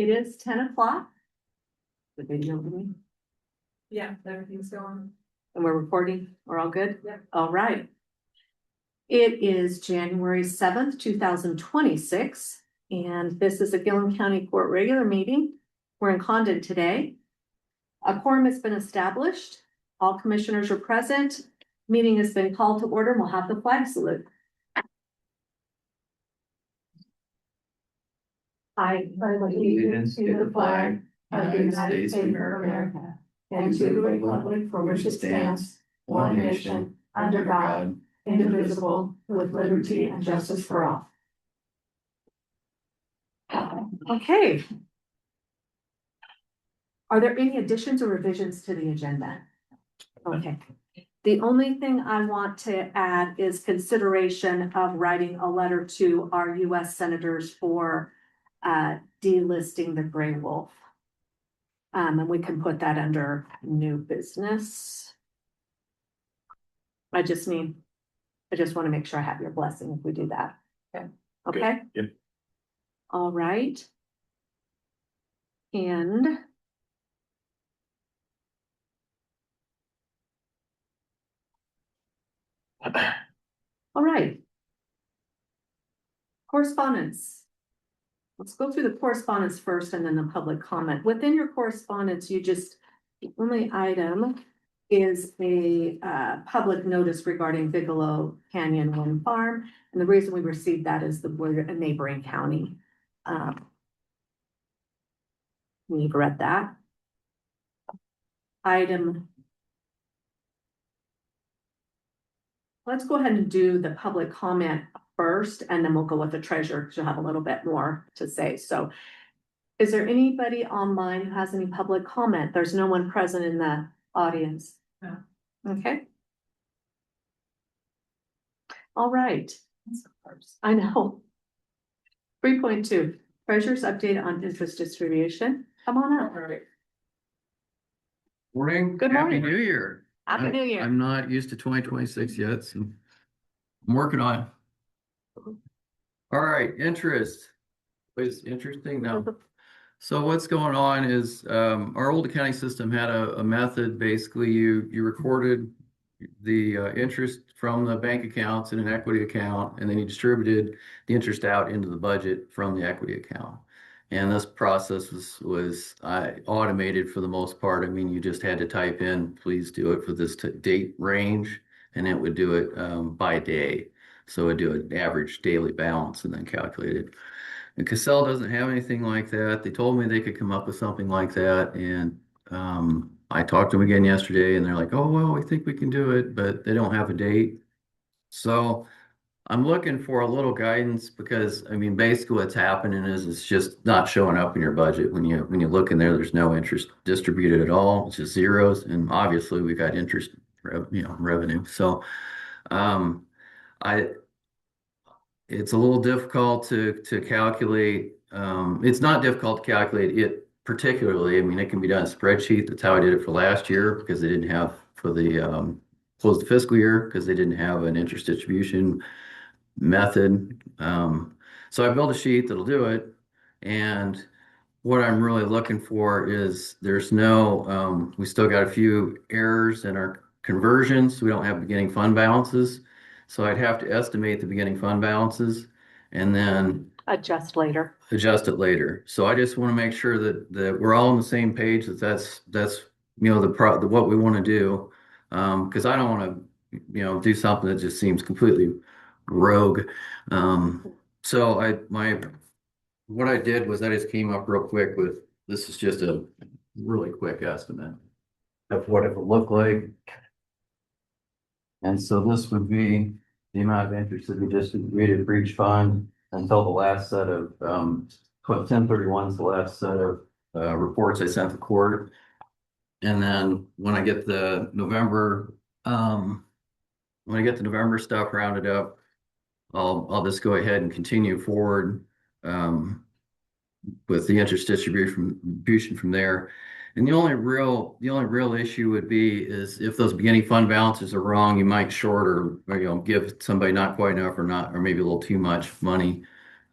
It is 10 o'clock. The video me. Yeah, everything's going. And we're recording. We're all good? Yeah. All right. It is January 7th, 2026, and this is a Gilliam County Court regular meeting. We're in Condon today. A quorum has been established. All commissioners are present. Meeting has been called to order. We'll have the flag salute. I pledge allegiance to the flag of the United States of America and to the republic for which it stands, one nation, under God, indivisible, with liberty and justice for all. Okay. Are there any additions or revisions to the agenda? Okay. The only thing I want to add is consideration of writing a letter to our US senators for delisting the gray wolf. And we can put that under new business. I just want to make sure I have your blessing if we do that. Okay. Okay. Yep. All right. And all right. Correspondence. Let's go through the correspondence first and then the public comment. Within your correspondence, the only item is a public notice regarding Bigelow Canyon Wind Farm. And the reason we received that is we're a neighboring county. We've read that. Let's go ahead and do the public comment first, and then we'll go with the treasurer because you'll have a little bit more to say. So is there anybody online who has any public comment? There's no one present in the audience. No. Okay. All right. I know. 3.2, treasurer's update on interest distribution. Come on up. All right. Morning. Good morning. Happy New Year. Happy New Year. I'm not used to 2026 yet, so I'm working on it. All right, interest. Was interesting now. So what's going on is our old accounting system had a method. Basically, you recorded the interest from the bank accounts in an equity account, and then you distributed the interest out into the budget from the equity account. And this process was automated for the most part. I mean, you just had to type in, please do it for this date range, and it would do it by day. So it would do an average daily balance and then calculate it. And Cassell doesn't have anything like that. They told me they could come up with something like that. And I talked to them again yesterday, and they're like, oh, well, we think we can do it, but they don't have a date. So I'm looking for a little guidance because, I mean, basically what's happening is it's just not showing up in your budget. When you look in there, there's no interest distributed at all. It's just zeros. And obviously we got interest, revenue. So it's a little difficult to calculate. It's not difficult to calculate it particularly. I mean, it can be done in a spreadsheet. That's how I did it for last year because they didn't have for the close the fiscal year because they didn't have an interest distribution method. So I built a sheet that'll do it. And what I'm really looking for is there's no, we still got a few errors in our conversions. We don't have beginning fund balances. So I'd have to estimate the beginning fund balances and then Adjust later. So I just want to make sure that we're all on the same page, that's what we want to do. Because I don't want to, do something that just seems completely rogue. So what I did was I just came up real quick with, this is just a really quick estimate of what it would look like. And so this would be the amount of interest that we distributed for each fund until the last set of 1031 is the last set of reports I sent to court. And then when I get the November stuff rounded up, I'll just go ahead and continue forward with the interest distribution from there. And the only real issue would be is if those beginning fund balances are wrong, you might short or give somebody not quite enough or maybe a little too much money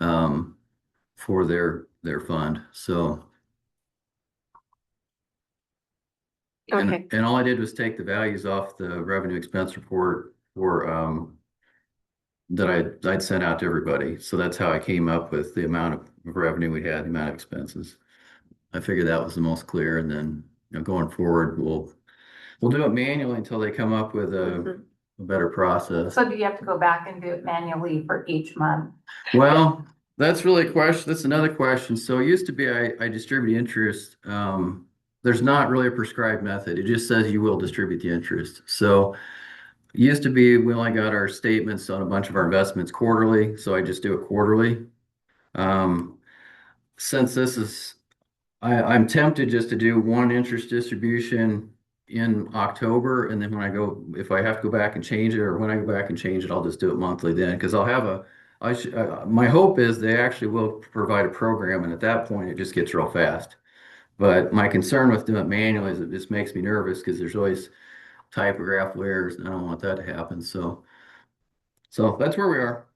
for their their fund, so. Okay, And all I did was take the values off the revenue expense report for, that I'd sent out to everybody. So that's how I came up with the amount of revenue we had, the amount of expenses. I figured that was the most clear, and then, going forward, we'll do it manually until they come up with a better process. So do you have to go back and do it manually for each month? Well, that's really a question. That's another question. So it used to be I distribute interest. There's not really a prescribed method. It just says you will distribute the interest. So it used to be we only got our statements on a bunch of our investments quarterly. So I just do it quarterly. Since this is, I'm tempted just to do one interest distribution in October, and then if I have to go back and change it, or when I go back and change it, I'll just do it monthly then, because I'll have my hope is they actually will provide a program, and at that point, it just gets real fast. But my concern with doing it manually is it just makes me nervous because there's always typographical errors, and I don't want that to happen. So that's where we are.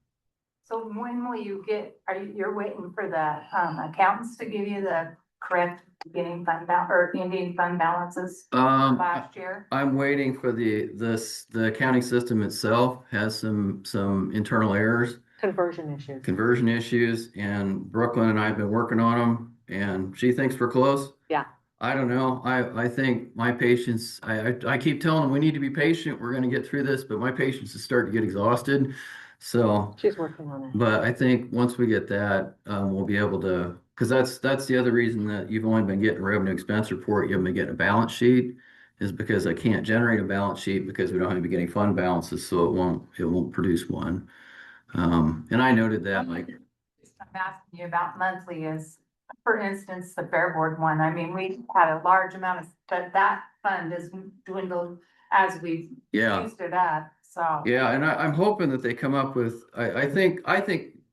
So when will you get, you're waiting for the accountants to give you the correct beginning fund or ending fund balances last year? I'm waiting for the accounting system itself has some internal errors, conversion issues, and Brooklyn and I have been working on them, and she thinks we're close. yeah. I don't know. I think my patience, I keep telling them we need to be patient. We're going to get through this, but my patience is starting to get exhausted. So She's working on it. but I think once we get that, we'll be able to, because that's the other reason that you've only been getting a revenue expense report, you haven't been getting a balance sheet, is because I can't generate a balance sheet because we don't have to be getting fund balances, so it won't produce one. And I noted that, like, I'm asking you about monthly is, for instance, the Fair Board one. I mean, we had a large amount of, but that fund is dwindled as we've yeah. used it up. So Yeah, and I'm hoping that they come up with, I think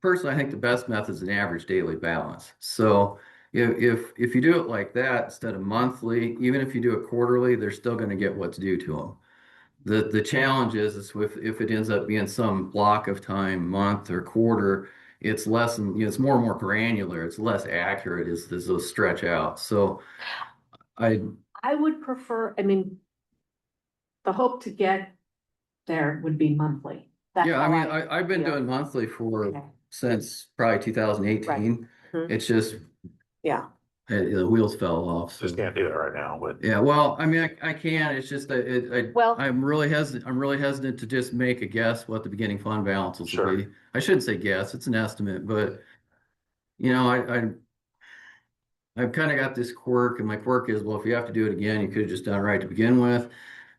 personally, I think the best method is an average daily balance. So if you do it like that instead of monthly, even if you do it quarterly, they're still going to get what's due to them. The challenge is if it ends up being some block of time, month or quarter, it's less and it's more and more granular. It's less accurate as those stretch out. So I would prefer, I mean, the hope to get there would be monthly. That's Yeah, I how mean, I've been feel. doing monthly Okay. since probably 2018. Mhm. It's just Yeah, the wheels fell off. So. Just can't do that right now, but Yeah, well, I mean, I can. It's just that Well- I'm really hesitant to just make a guess what the beginning fund balances will Sure. be. I shouldn't say guess; it's an estimate. But I've kind of got this quirk, and my quirk is, well, if you have to do it again, you could have just done it right to begin with.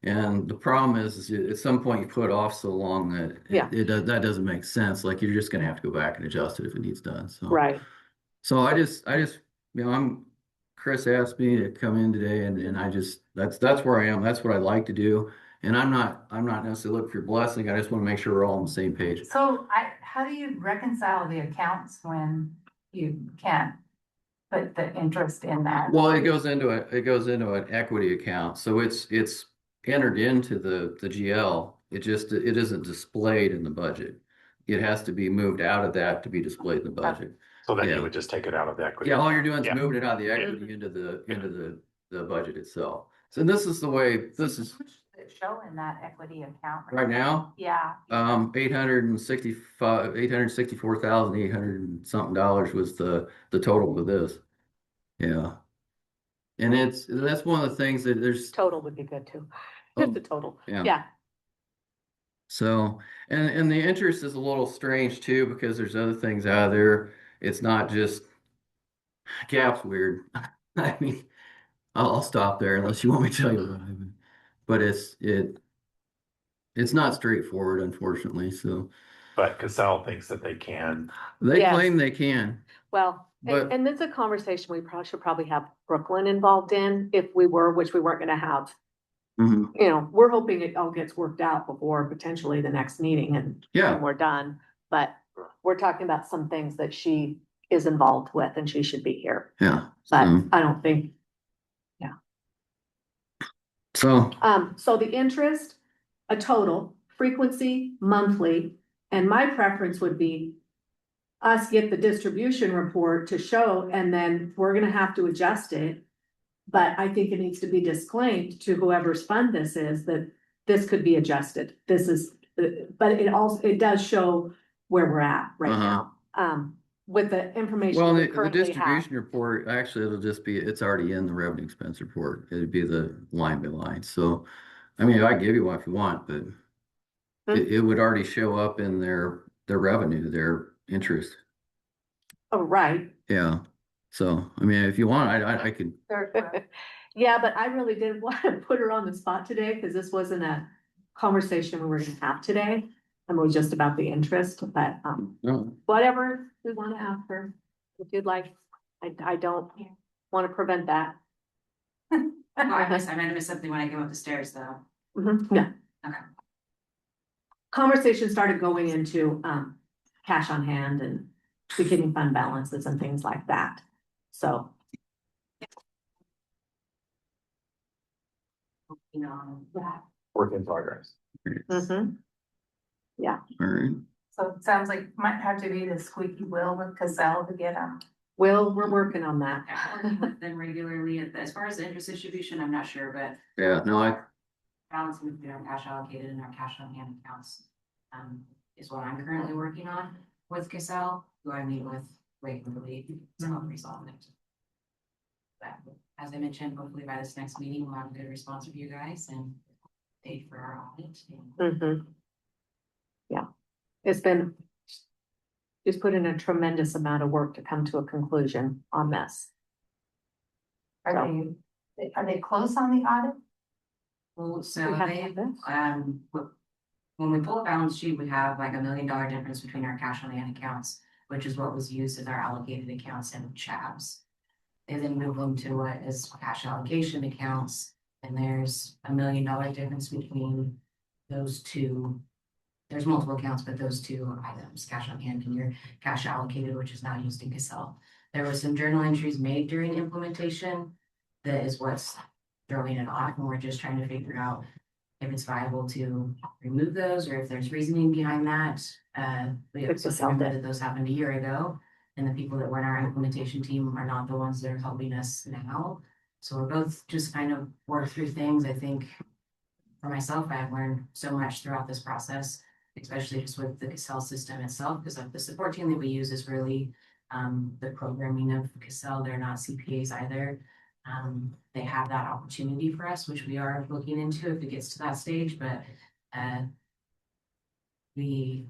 And the problem is at some point you put it off so long that Yeah. that doesn't make sense. Like you're just going to have to go back and adjust it if it needs done. So right. So I just Chris asked me to come in today, and that's where I am. That's what I like to do. And I'm not necessarily looking for your blessing. I just want to make sure we're all on the same page. So how do you reconcile the accounts when you can't put the interest in that? Well, it goes into an equity account, so it's entered into the GL. It isn't displayed in the budget. It has to be moved out of that to be displayed in the budget. so then Yeah. you would just take it out of the equity. Yeah, all you're doing is Yeah. moving it out of the equity into the budget itself. So this is the way this is How much does it show in that equity account right now. Yeah. $864,800 and something was the total of this. Yeah. And that's one of the things that there's, Total would be good too. Oh, Just the total. yeah. Yeah, So, and the interest is a little strange too, because there's other things out there. It's not just Gap's weird. I mean, I'll stop there unless you want me to tell you what happened. But it's not straightforward, unfortunately. So But Casell thinks that they can. they Yes. claim they can. well, But- and that's a conversation we should probably have Brooklyn involved in if we were, which we weren't gonna have. Mhm. You know, we're hoping it all gets worked out before potentially the next meeting and Yeah. we're done. But we're talking about some things that she is involved with and she should be here. Yeah. But So, I don't think, so the interest, a total, frequency, monthly, and my preference would be us get the distribution report to show, and then we're gonna have to adjust it. But I think it needs to be disclaimed to whoever's fund this is, that this could be adjusted. This is, but it does show where we're at right now. With the information Well, we the currently have. distribution report, actually, it'll just be, it's already in the revenue expense report. It'd be the line by line. So, I mean, I give you one if you want, but it would already show up in their revenue, their interest. Oh, right. Yeah. So, I mean, if you want, I could, Yeah, but I really didn't want to put her on the spot today, because this wasn't a conversation we were gonna have today. And it was just about the interest, but, no, whatever we want to ask her, if you'd like, I don't want to prevent that. Oh, I might have missed something when I came up the stairs, though. Yeah. Okay. Conversation started going into, cash on hand and beginning fund balances and things like that, so. You know, Work in progress. Mhm. all right. So it sounds like might have to be the squeaky wheel with Casell to get them. Well, we're working on that. I'm working with them regularly. As far as the interest distribution, I'm not sure, but Yeah, no, balancing between our cash allocated and our cash on hand accounts is what I'm currently working on with Casell, who I meet with regularly to help resolve it. But as I mentioned, hopefully by this next meeting, we'll have a good response from you guys and date for our audit. Yeah, it's been. She's put in a tremendous amount of work to come to a conclusion on this. Are they close on the audit? Well, so We have they, to have this. when we pull a balance sheet, we have like $1 million difference between our cash on hand accounts, which is what was used as our allocated accounts and CHABs. They then move them to what is cash allocation accounts, and there's $1 million difference between those two. There's multiple accounts, but those two items, cash on hand and your cash allocated, which is now used in Casell. There were some journal entries made during implementation. That is what's throwing it off, and we're just trying to figure out if it's viable to remove those or if there's reasoning behind that. We have to remember that those happened a year ago, and the people that were in our implementation team are not the ones that are helping us now. So we're both just kind of work through things. I think for myself, I've learned so much throughout this process, especially just with the Casell system itself, because the support team that we use is really the programming of Casell. They're not CPAs either. They have that opportunity for us, which we are looking into if it gets to that stage, but we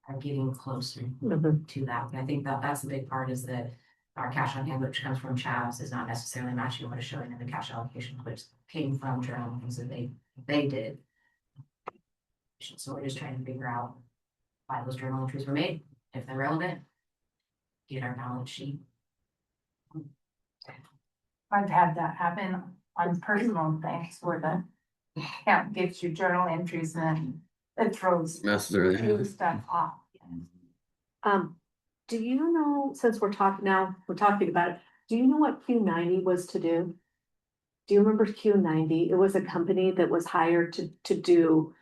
are getting closer to that. And I think that that's the big part, is that our cash on hand, which comes from CHABs, is not necessarily matching what is showing in the cash allocation, which came from journal things that they did. So we're just trying to figure out why those journal entries were made, if they're relevant, get our balance sheet. I've had that happen on personal things where the account gives you journal entries and it throws new stuff off. Do you know, since we're talking about it, do you know what Q90 was to do? Do you remember Q90? It was a company that was hired to do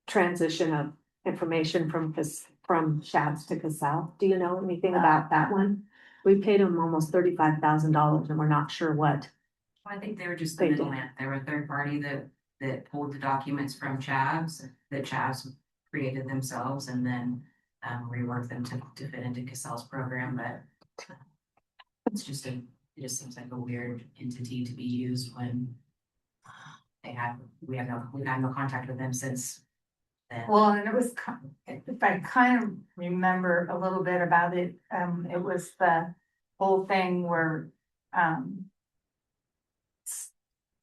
transition of information from CHABs to Casell. Do you know anything about that one? We paid them almost $35,000 and we're not sure what. I think they were just the middleman. They were a third party that pulled the documents from CHABs that CHABs created themselves and then reworked them to fit into Casell's program. But it's just it just seems like a weird entity to be used when we've had no contact with them since then. Well, and it was, if I kind of remember a little bit about it, it was the whole thing where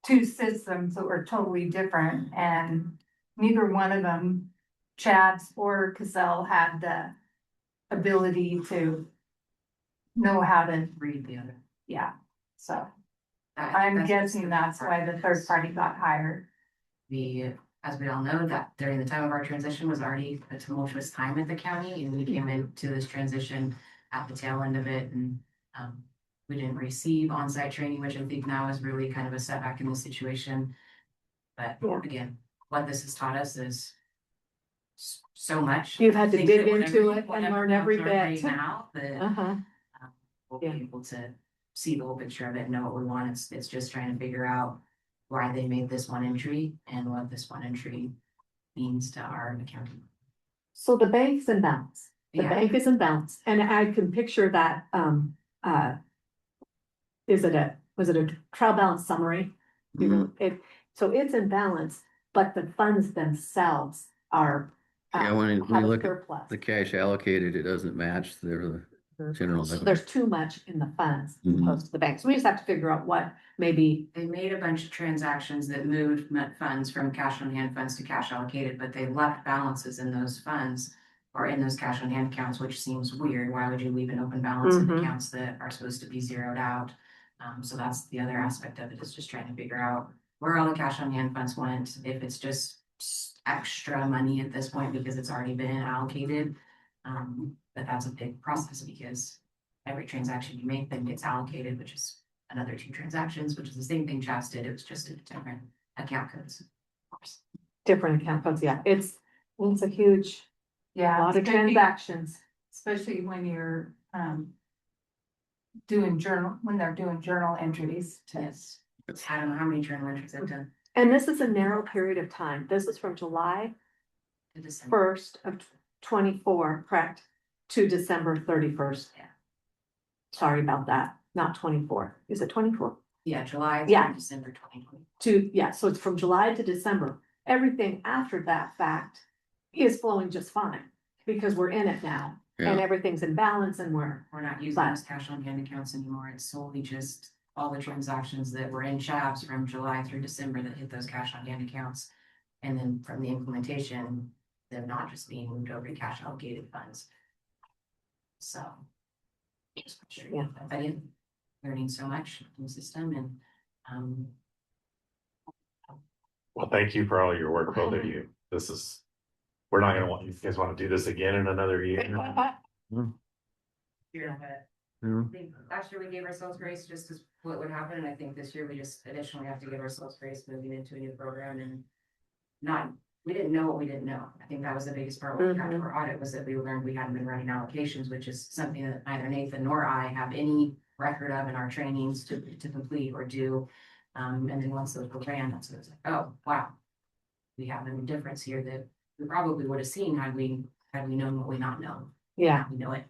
two systems that were totally different, and neither one of them, CHABs or Casell, had the ability to know how to Read the other. yeah, so I'm guessing that's why the third party got hired. As we all know, that during the time of our transition was already a tumultuous time at the county, and we came into this transition at the tail end of it, and we didn't receive on-site training, which I think now is really kind of a setback in the situation. But again, what this has taught us is so much. You've had to Think dig that into whatever- it and whatever learn every accounts are right bit. Now, that Uh-huh. we'll Yeah. be able to see the whole picture of it, and know what we want. It's just trying to figure out why they made this one entry and what this one entry means to our accounting. So the bank's in balance. The Yeah. bank is in balance, and I can picture that, was it a trial balance summary? You know, so it's in balance, but the funds themselves are. Yeah, when you have a look at surplus. the cash allocated, it doesn't match the general. So there's too much in the funds Mhm. opposed to the bank, so we just have to figure out what maybe, They made a bunch of transactions that moved funds from cash on hand funds to cash allocated, but they left balances in those funds. Or in those cash on hand accounts, which seems weird. Why would you leave an open balance in Mhm. accounts that are supposed to be zeroed out? So that's the other aspect of it, is just trying to figure out where all the cash on hand funds went, if it's just extra money at this point because it's already been allocated. But that's a big process, because every transaction you make then gets allocated, which is another 2 transactions, which is the same thing Chas did. It was just a different account codes. Of course. different account codes, yeah, it's a huge, Yeah. lot of especially- transactions. Especially when you're, when they're doing journal entries. Yes. I don't know how many journal entries I've done And this is a narrow period of time, this is from July to December. first of 24, correct? To December 31st. Yeah. Sorry about that, not 24, is it 24? Yeah, July Yeah. through December 2020. Yeah, so it's from July to December, everything after that fact is flowing just fine. Because we're in it now, and Yeah, everything's in balance and We're not using But- those cash on hand accounts anymore. It's solely just all the transactions that were in CHAPS from July through December that hit those cash on hand accounts. And then from the implementation, they're not just being moved over to cash allocated funds. So. Yeah. Again, learning so much in the system, and, Well, thank you for all your work, both of you. This is, we're not gonna want, you guys wanna do this again in another year? yeah, but yeah. I think last year we gave ourselves grace just as what would happen, and I think this year we just additionally have to give ourselves grace moving into a new program and. We didn't know what we didn't know. I think that was the biggest part when we got to our audit, was that we learned we hadn't been running allocations, which is something that neither Nathan nor I have any record of in our trainings to complete or do. And then once those were ran, that's when it was like, oh, wow. We have a difference here that we probably would have seen had we known what we not know. yeah. We know it.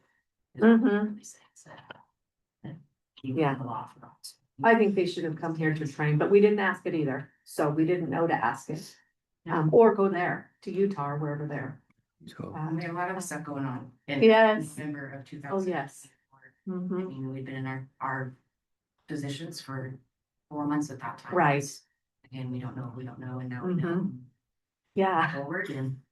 Mhm. These things that you Yeah. know a lot from us. I think they should have come here to train, but we didn't ask it either, so we didn't know to ask it. Or go there to Utah or wherever there. So, We had a lot of stuff going on. in Yes. November of 2000. Oh, yes. I Mhm. mean, we've been in our positions for 4 months at that time. Right. Again, we don't know, and now we know. Yeah, Forward and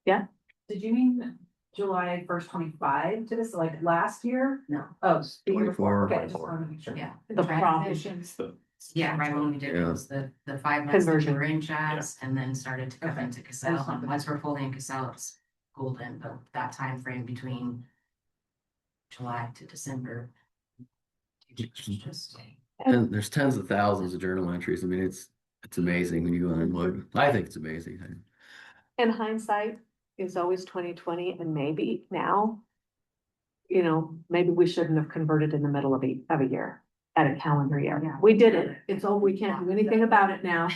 Did you mean July 1st, 25 to this, like last year? no, Oh, the year before, 24. okay, I just wanted to make sure. yeah, the problem. yeah, right when we did it Yeah. was the 5 months that we Conversion. were in Chaz and then started to come Okay. into Cassell. And once we're fully in Cassell, it's golden, but that time frame between July to December. It's just. and there's tens of thousands of journal entries. I mean, it's amazing when you go and look. I think it's amazing. And hindsight is always 2020, and maybe now. You know, maybe we shouldn't have converted in the middle of a year, at a calendar year. Yeah. We did it, it's all, we can't do anything about it now.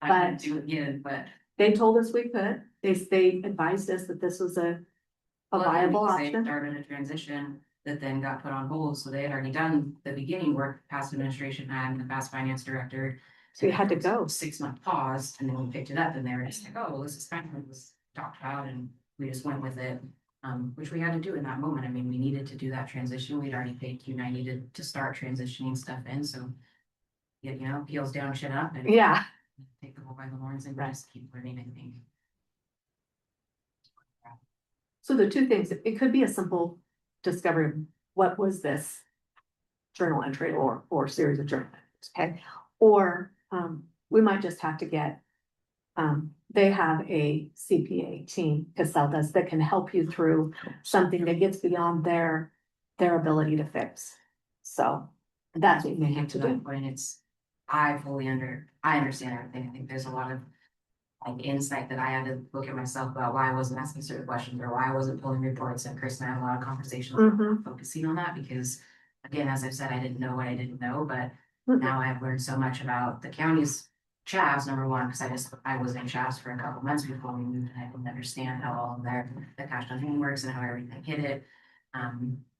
I wouldn't do it again, but. They told us we could, they advised us that this was a viable Well, they option. started a transition that then got put on hold, so they had already done the beginning work, past administration had, and the past finance director. So you had to go. 6-month pause, and then we picked it up, and they were just like, oh, well, this is kind of what was talked about, and we just went with it. Which we had to do in that moment. I mean, we needed to do that transition. We'd already paid Q90 to start transitioning stuff in, so. Yeah, you know, heels down, chin up, and Yeah, take the bull by the horns and Right. just keep learning, I think. so the two things, it could be a simple discovery, of what was this? Journal entry or series of journal entries, okay? Or, we might just have to get. They have a CPA team, Cassell does, that can help you through something that gets beyond their ability to fix. So that's what you may have to that do. point, I understand everything. I think there's a lot of like insight that I had to look at myself about why I wasn't asking certain questions or why I wasn't pulling reports. And Chris and I had a lot of conversations Mhm. focusing on that because, again, as I've said, I didn't know what I didn't know, but Mhm. now I've learned so much about the county's chavs, number one, because I was in chavs for a couple months before we moved and I didn't understand how all of the cash on hand works and how everything hit it.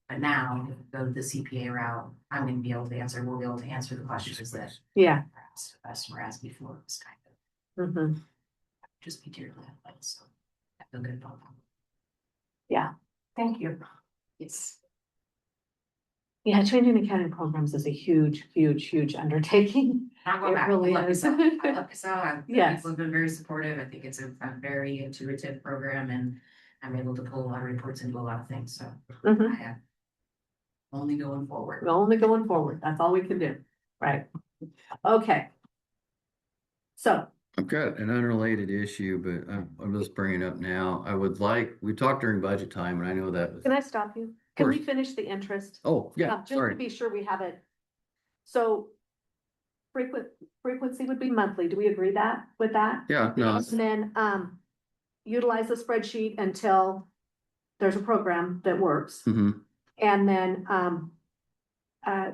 But now, if we go to the CPA route, I'm gonna be able to answer, we'll be able to answer the questions that Yeah. were asked of us, whereas before it was kind of Mhm. just be dearly advised, so I feel good about that. Thank you. It's Yeah, changing accounting programs is a huge, huge, huge undertaking. not going It back. really I love is. Excel. I love Excel. Yes. People have been very supportive. I think it's a very intuitive program and I'm able to pull a lot of reports and do a lot of things, so Mhm. I am only going forward. We're only going forward. That's all we can do. Right. Okay. So, I've got an unrelated issue, but I'm just bringing it up now. I would like, we talked during budget time and I know that was, can I stop you? Can we course. finish the interest? oh, yeah, Just to sorry. be sure we have it. So frequency would be monthly. Do we agree with that? Yeah, no, And then, utilize the spreadsheet until there's a program that works. mhm, And then,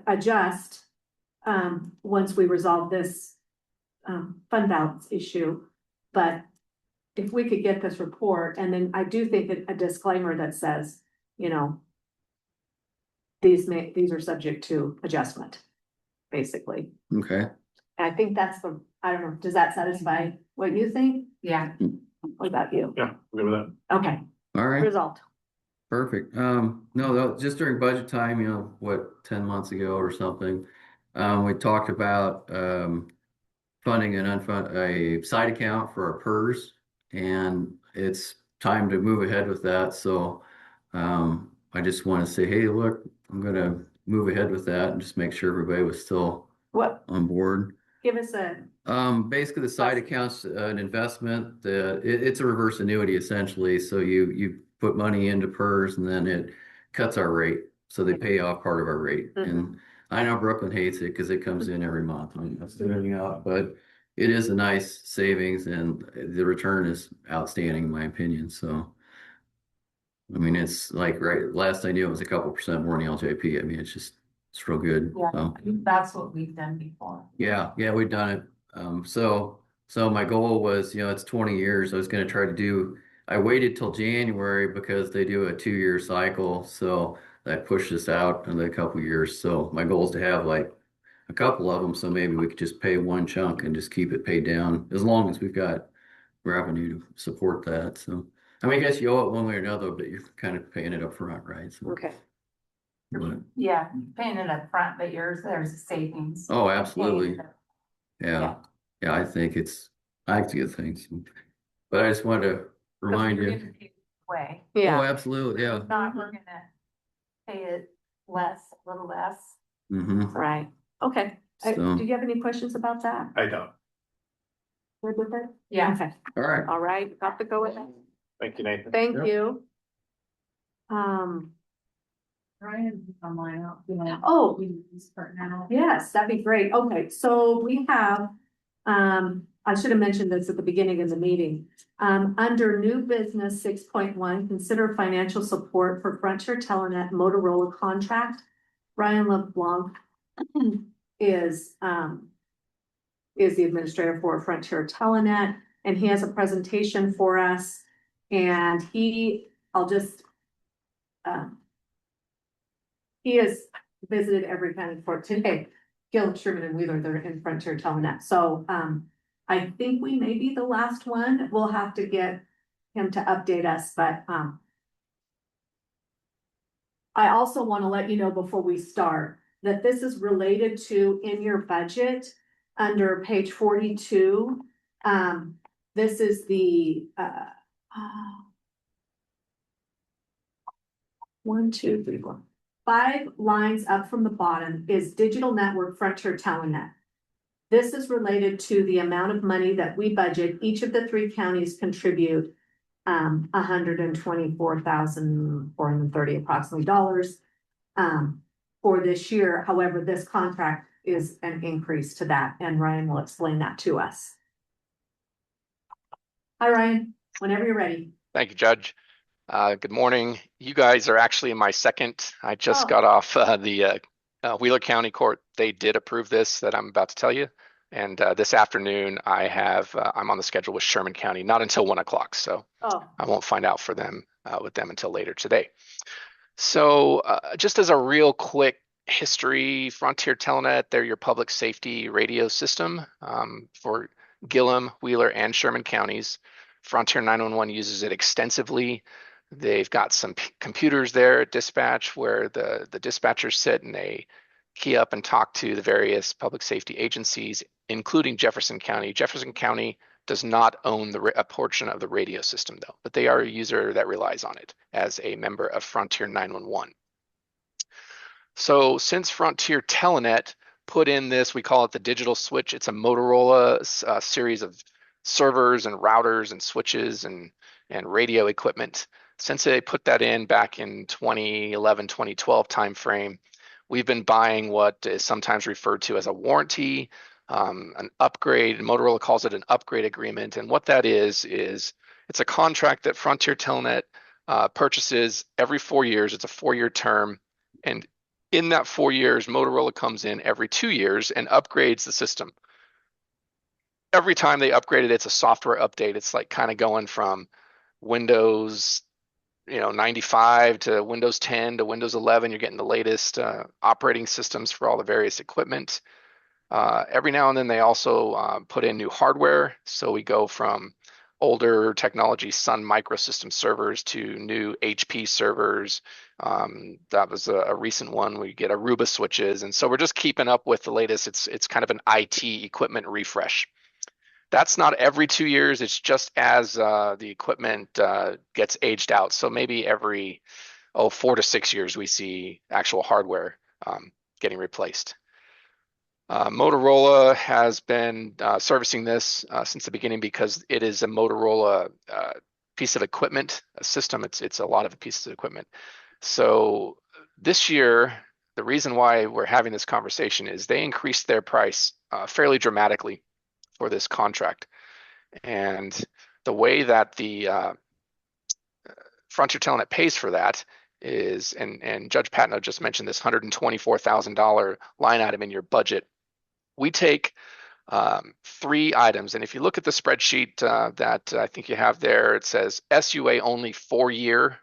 adjust, once we resolve this, fund balance issue. But if we could get this report, and then I do think a disclaimer that says, you know, these are subject to adjustment, basically. okay. I think that's I don't know, does that satisfy what you think? Yeah. What about you? Yeah, good with that. Okay, All right. result. Perfect. No, just during budget time, you know, what, 10 months ago or something, we talked about, funding a side account for our PERS, and it's time to move ahead with that. So, I just want to say, hey, look, I'm gonna move ahead with that and just make sure everybody was still What, on board. give us a, Basically the side account's an investment that it's a reverse annuity essentially. So you put money into PERS and then it cuts our rate. So they pay off part of our rate. Mhm. And I know Brooklyn hates it because it comes in every month. I mean, that's everything out, but it is a nice savings and the return is outstanding in my opinion. So, I mean, it's like, right, last I knew it was a couple percent more than the LJP. I mean, it's real good. Yeah. So. That's what we've done before. Yeah, we've done it. So my goal was, you know, it's 20 years. I was going to try to do, I waited till January because they do a 2-year cycle. So that pushed us out another couple years. So my goal is to have like a couple of them. So maybe we could just pay one chunk and just keep it paid down as long as we've got revenue to support that. So, I mean, I guess you owe it one way or another, but you're kind of paying it up front, right? So, okay, but, Yeah, paying it up front, but there's a savings. oh, absolutely. Yeah. Yeah, I think I like to get things. But I just wanted to remind You're you. gonna pay it Way, Oh, yeah, absolutely, yeah. not we're gonna pay it less, a little less. Mm-hmm. right, okay. So, Do you have any questions about that? I don't. Good with it? Yeah. Okay, all right. all right, got to go with it. Thank you, Nathan. Thank Yep. you. Ryan, online out. Oh, Part now. yes, that'd be great. Okay, so we have, I should have mentioned this at the beginning of the meeting. Under new business 6.1, consider financial support for Frontier Telenet Motorola contract. Ryan LeBlanc is the administrator for Frontier Telenet, and he has a presentation for us. And I'll just, he has visited every county for today. Gilliam, Sherman, and Wheeler, they're in Frontier Telenet. So, I think we may be the last one. We'll have to get him to update us, but, I also want to let you know before we start that this is related to in your budget under page 42. This is the, 1, 2, 3, 4. 5 lines up from the bottom is Digital Network Frontier Telenet. This is related to the amount of money that we budget. Each of the 3 counties contribute $124,430 approximately dollars for this year. However, this contract is an increase to that, and Ryan will explain that to us. Hi, Ryan, whenever you're ready. Thank you, Judge. Good morning. You guys are actually in my second. I just Oh. got off the Wheeler County Court. They did approve this that I'm about to tell you. And this afternoon, I'm on the schedule with Sherman County, not until 1 o'clock. So Oh, I won't find out for them with them until later today. So just as a real quick history, Frontier Telenet, they're your public safety radio system for Gilliam, Wheeler, and Sherman counties. Frontier 911 uses it extensively. They've got some computers there at dispatch where the dispatchers sit and they key up and talk to the various public safety agencies, including Jefferson County. Jefferson County does not own a portion of the radio system though, but they are a user that relies on it as a member of Frontier 911. So since Frontier Telenet put in this, we call it the digital switch. It's a Motorola series of servers and routers and switches and radio equipment. Since they put that in back in 2011, 2012 timeframe, we've been buying what is sometimes referred to as a warranty, an upgrade. Motorola calls it an upgrade agreement. And what that is it's a contract that Frontier Telenet purchases every 4 years. It's a 4-year term. And in that 4 years, Motorola comes in every 2 years and upgrades the system. Every time they upgrade it, it's a software update. It's like kind of going from Windows 95 to Windows 10 to Windows 11. You're getting the latest operating systems for all the various equipment. Every now and then they also put in new hardware. So we go from older technology Sun Microsystem servers to new HP servers. That was a recent one. We get Aruba switches. And so we're just keeping up with the latest. It's kind of an IT equipment refresh. That's not every 2 years. It's just as the equipment gets aged out. So maybe every 4 to 6 years we see actual hardware getting replaced. Motorola has been servicing this since the beginning because it is a Motorola piece of equipment, a system. It's a lot of pieces of equipment. So this year, the reason why we're having this conversation is they increased their price fairly dramatically for this contract. And the way that the Frontier Telenet pays for that is, and Judge Patno just mentioned this $124,000 line item in your budget. We take 3 items, and if you look at the spreadsheet that I think you have there, it says SUA only 4-year.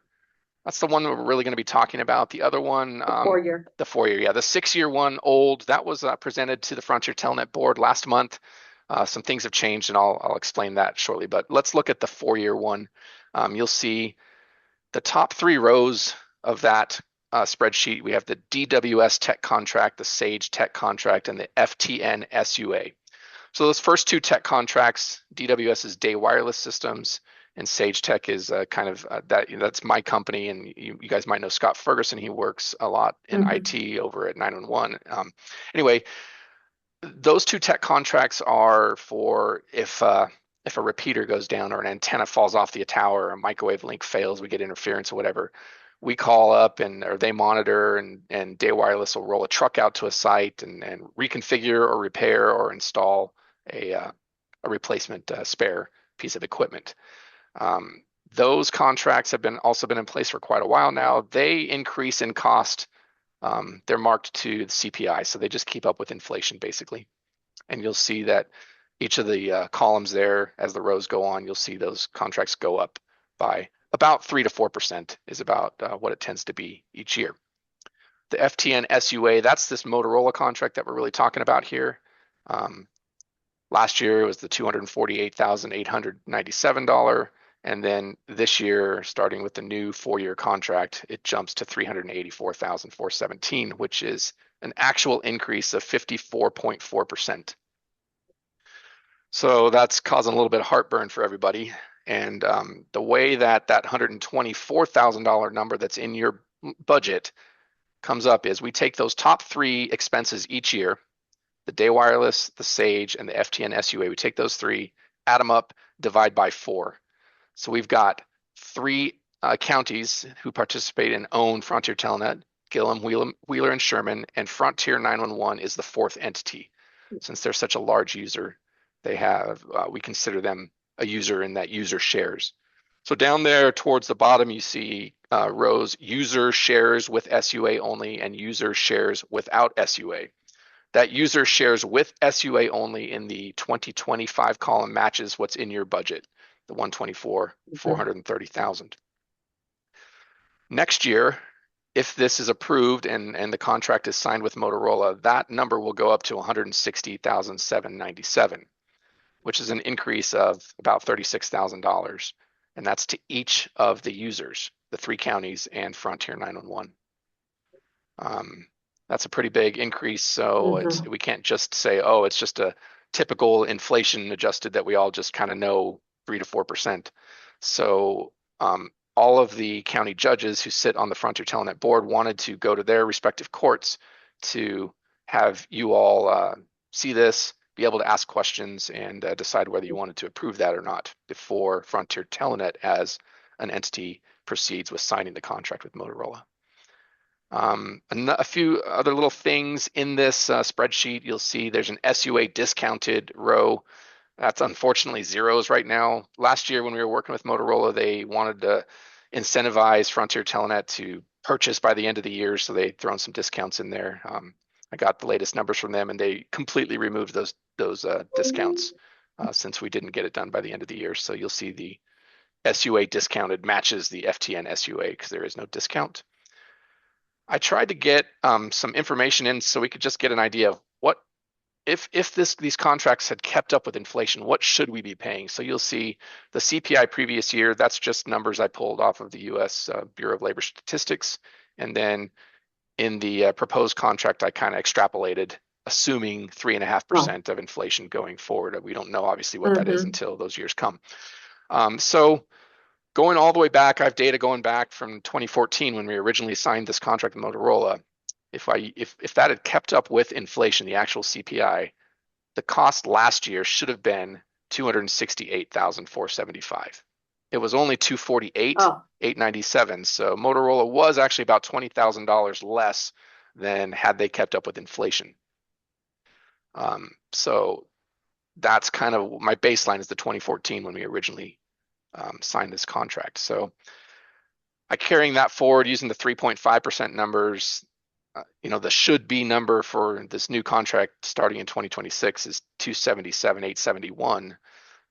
That's the one that we're really going to be talking about. The other one, 4-year. The 4-year, yeah, the 6-year one, old. That was presented to the Frontier Telenet board last month. Some things have changed, and I'll explain that shortly. But let's look at the 4-year one. You'll see the top 3 rows of that spreadsheet. We have the DWS tech contract, the Sage tech contract, and the FTN SUA. So those first 2 tech contracts, DWS is Day Wireless Systems, and Sage Tech is kind of that's my company. And you guys might know Scott Ferguson. He works a lot in IT over at 911. Anyway, those 2 tech contracts are for if a repeater goes down or an antenna falls off the tower or a microwave link fails, we get interference or whatever. We call up or they monitor and Day Wireless will roll a truck out to a site and reconfigure or repair or install a replacement spare piece of equipment. Those contracts have also been in place for quite a while now. They increase in cost. They're marked to the CPI, so they just keep up with inflation basically. And you'll see that each of the columns there, as the rows go on, you'll see those contracts go up by about 3 to 4% is about what it tends to be each year. The FTN SUA, that's this Motorola contract that we're really talking about here. Last year it was the $248,897. And then this year, starting with the new 4-year contract, it jumps to $384,417, which is an actual increase of 54.4%. So that's causing a little bit of heartburn for everybody. And the way that $124,000 number that's in your budget comes up is we take those top 3 expenses each year, the Day Wireless, the Sage, and the FTN SUA. We take those 3, add them up, divide by 4. So we've got 3 counties who participate and own Frontier Telenet, Gilliam, Wheeler, and Sherman, and Frontier 911 is the 4th entity. Since they're such a large user, they have we consider them a user in that user shares. So down there towards the bottom, you see rows user shares with SUA only and user shares without SUA. That user shares with SUA only in the 2025 column matches what's in your budget, the 124, 430,000. Next year, if this is approved and the contract is signed with Motorola, that number will go up to 160,797, which is an increase of about $36,000. And that's to each of the users, the 3 counties and Frontier 911. That's a pretty big increase. So we can't just say, oh, it's just a typical inflation adjusted that we all just kind of know 3 to 4%. So all of the county judges who sit on the Frontier Telenet board wanted to go to their respective courts to have you all see this, be able to ask questions, and decide whether you wanted to approve that or not before Frontier Telenet as an entity proceeds with signing the contract with Motorola. A few other little things in this spreadsheet. You'll see there's an SUA discounted row. That's unfortunately zeros right now. Last year when we were working with Motorola, they wanted to incentivize Frontier Telenet to purchase by the end of the year, so they'd thrown some discounts in there. I got the latest numbers from them, and they completely removed those discounts since we didn't get it done by the end of the year. So you'll see the SUA discounted matches the FTN SUA because there is no discount. I tried to get some information in so we could just get an idea of what, if these contracts had kept up with inflation, what should we be paying? So you'll see the CPI previous year, that's just numbers I pulled off of the US Bureau of Labor Statistics. And then in the proposed contract, I kind of extrapolated, assuming 3.5% of inflation going forward. We don't know obviously what that is until those years come. So going all the way back, I have data going back from 2014 when we originally signed this contract with Motorola. If that had kept up with inflation, the actual CPI, the cost last year should have been $268,475. It was only $248,897. So Motorola was actually about $20,000 less than had they kept up with inflation. So that's kind of my baseline is the 2014 when we originally signed this contract. So I carrying that forward using the 3.5% numbers. The should be number for this new contract starting in 2026 is 277,871.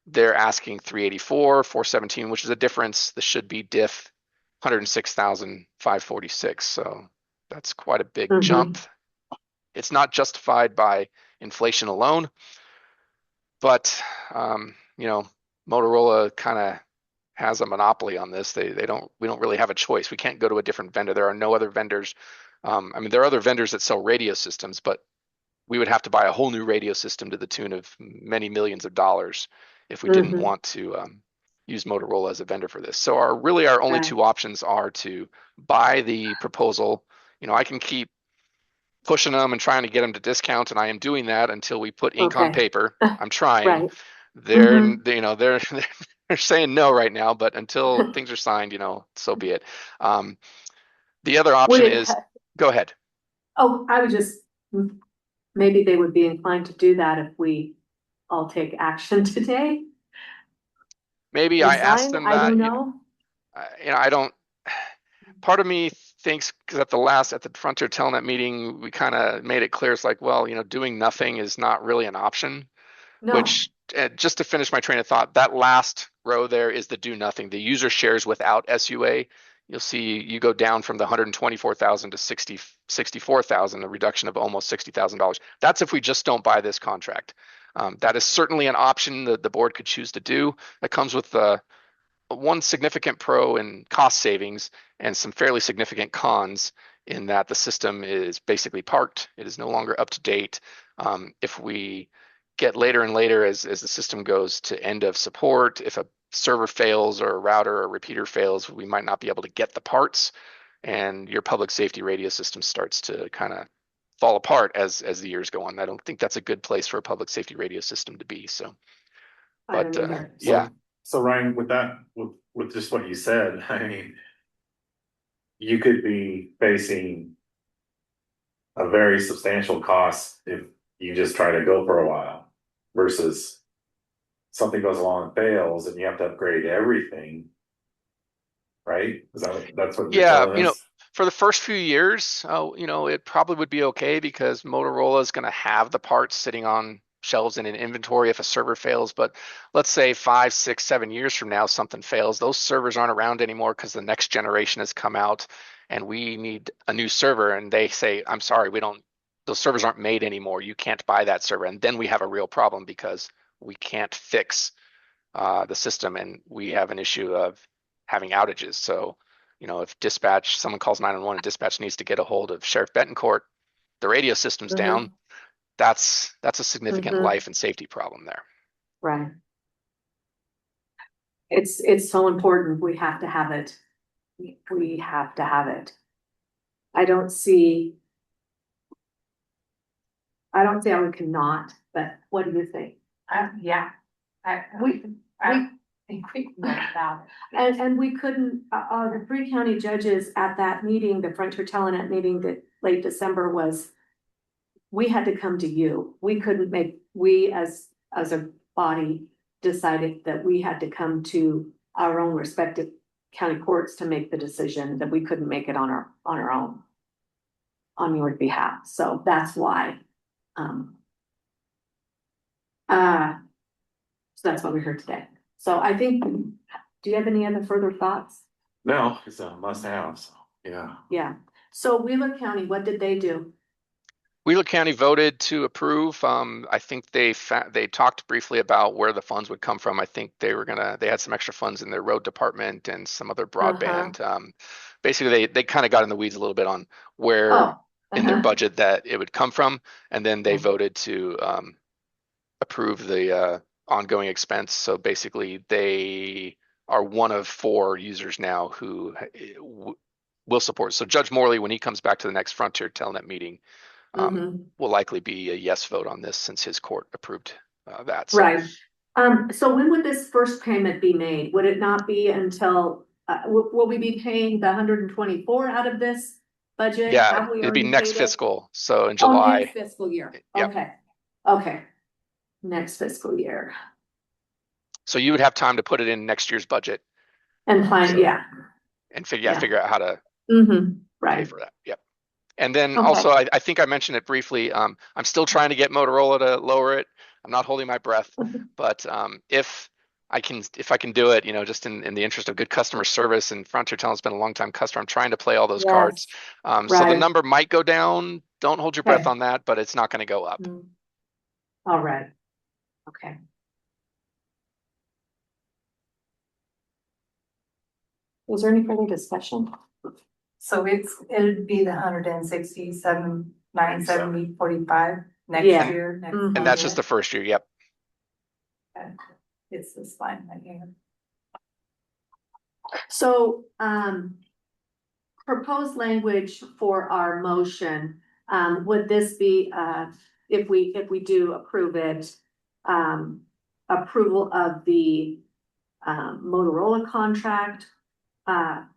They're asking 384, 417, which is a difference. The should be diff 106,546. So that's quite a big jump. It's not justified by inflation alone, but Motorola kind of has a monopoly on this. We don't really have a choice. We can't go to a different vendor. There are no other vendors. There are other vendors that sell radio systems, but we would have to buy a whole new radio system to the tune of many millions of dollars if we didn't want to use Motorola as a vendor for this. So our only two options are to buy the proposal. I can keep pushing them and trying to get them to discount, and I am doing that until we put ink on paper. I'm trying. They're saying no right now, but until things are signed, so be it. The other option is go ahead. Oh, I would just, maybe they would be inclined to do that if we all take action today. Maybe I asked them that. I don't know. I don't, part of me thinks, because at the Frontier Telenet meeting, we kind of made it clear, it's like, well, doing nothing is not really an option. No. Which, just to finish my train of thought, that last row there is the do nothing, the user shares without SUA. You'll see you go down from the 124,000 to 64,000, a reduction of almost $60,000. That's if we just don't buy this contract. That is certainly an option that the board could choose to do. That comes with one significant pro in cost savings and some fairly significant cons in that the system is basically parked. It is no longer up to date. If we get later and later as the system goes to end of support, if a server fails or a router or repeater fails, we might not be able to get the parts, and your public safety radio system starts to kind of fall apart as the years go on. I don't think that's a good place for a public safety radio system to be. So, but yeah. So Ryan, with just what you said, you could be facing a very substantial cost if you just try to go for a while versus something goes along and fails and you have to upgrade everything. Right? That's what you're Yeah, telling us? for the first few years, it probably would be okay because Motorola is going to have the parts sitting on shelves in an inventory if a server fails. But let's say 5, 6, 7 years from now, something fails. Those servers aren't around anymore because the next generation has come out and we need a new server. And they say, I'm sorry, those servers aren't made anymore. You can't buy that server. And then we have a real problem because we can't fix the system and we have an issue of having outages. So, if someone calls 911 and dispatch needs to get a hold of Sheriff Betancourt, the radio system's Mhm. down. That's a significant Mhm. life and safety problem there. Right. It's so important. We have to have it. We have to have it. I don't see how we cannot, but what do you think? Yeah, I think we can go without it. And we couldn't, the 3 county judges at that meeting, the Frontier Telenet meeting that late December we had to come to you. We as a body decided that we had to come to our own respective county courts to make the decision, that we couldn't make it on our own, on your behalf. So that's why. So that's what we heard today. So I think, do you have any other further thoughts? No, it's a must have, so, yeah. Yeah. So Wheeler County, what did they do? Wheeler County voted to approve. I think they talked briefly about where the funds would come from. I think they had some extra funds in their road department and some other broadband. Basically, they kind of got in the weeds a little bit on where in their budget that it would come from, and then they voted to approve the ongoing expense. So basically, they are one of 4 users now who will support. So Judge Morley, when he comes back to the next Frontier Telnet meeting, will likely be a yes vote on this since his court approved that. So. Right. So when would this first payment be made? Would it not be until, will we be paying the 124 out of this budget? Yeah, Have we it'd be already next paid it? fiscal. So in Oh, July. next fiscal year. Yep. Okay. Next fiscal year. So you would have time to put it in next year's budget And plan, So- yeah. and figure out how to pay Right. for that. Yep. And then Okay. also, I think I mentioned it briefly. I'm still trying to get Motorola to lower it. I'm not holding my breath, but if I can do it, just in the interest of good customer service, and Frontier Telnet's been a long time customer, I'm trying to play all those cards. So the Right. number might go down. Don't hold your breath Okay. on that, but it's not going to go up. All right. Okay. Was there any further discussion? So it'd be the 167, 970, 45 next Yeah. year. next Mhm. And that's year. just the first year. Yep. It's this line right here. So, proposed language for our motion, would this be, if we do approve it, approval of the Motorola contract,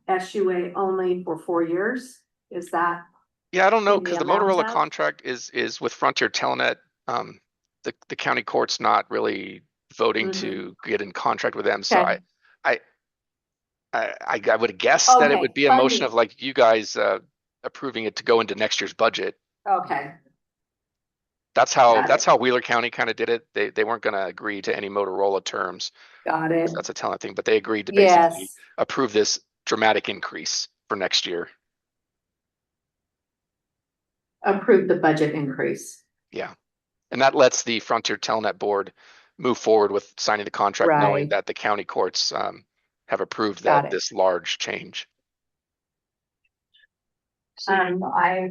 SUA only for 4 years? Is that? Yeah, I don't know Can we because the allow Motorola that? contract is with Frontier Telenet. The county court's not really voting to get in contract with them. So Okay. I would guess that it Okay, would be a motion funding. of like you guys approving it to go into next year's budget. Okay, That's Got how Wheeler County kind of did it. They weren't going to agree to any Motorola terms. got it. That's a Telenet thing, but they agreed to basically Yes, approve this dramatic increase for next year. approve the budget increase. Yeah. And that lets the Frontier Telenet board move forward with signing the contract, knowing Right. that the county courts have approved Got it. this large change. I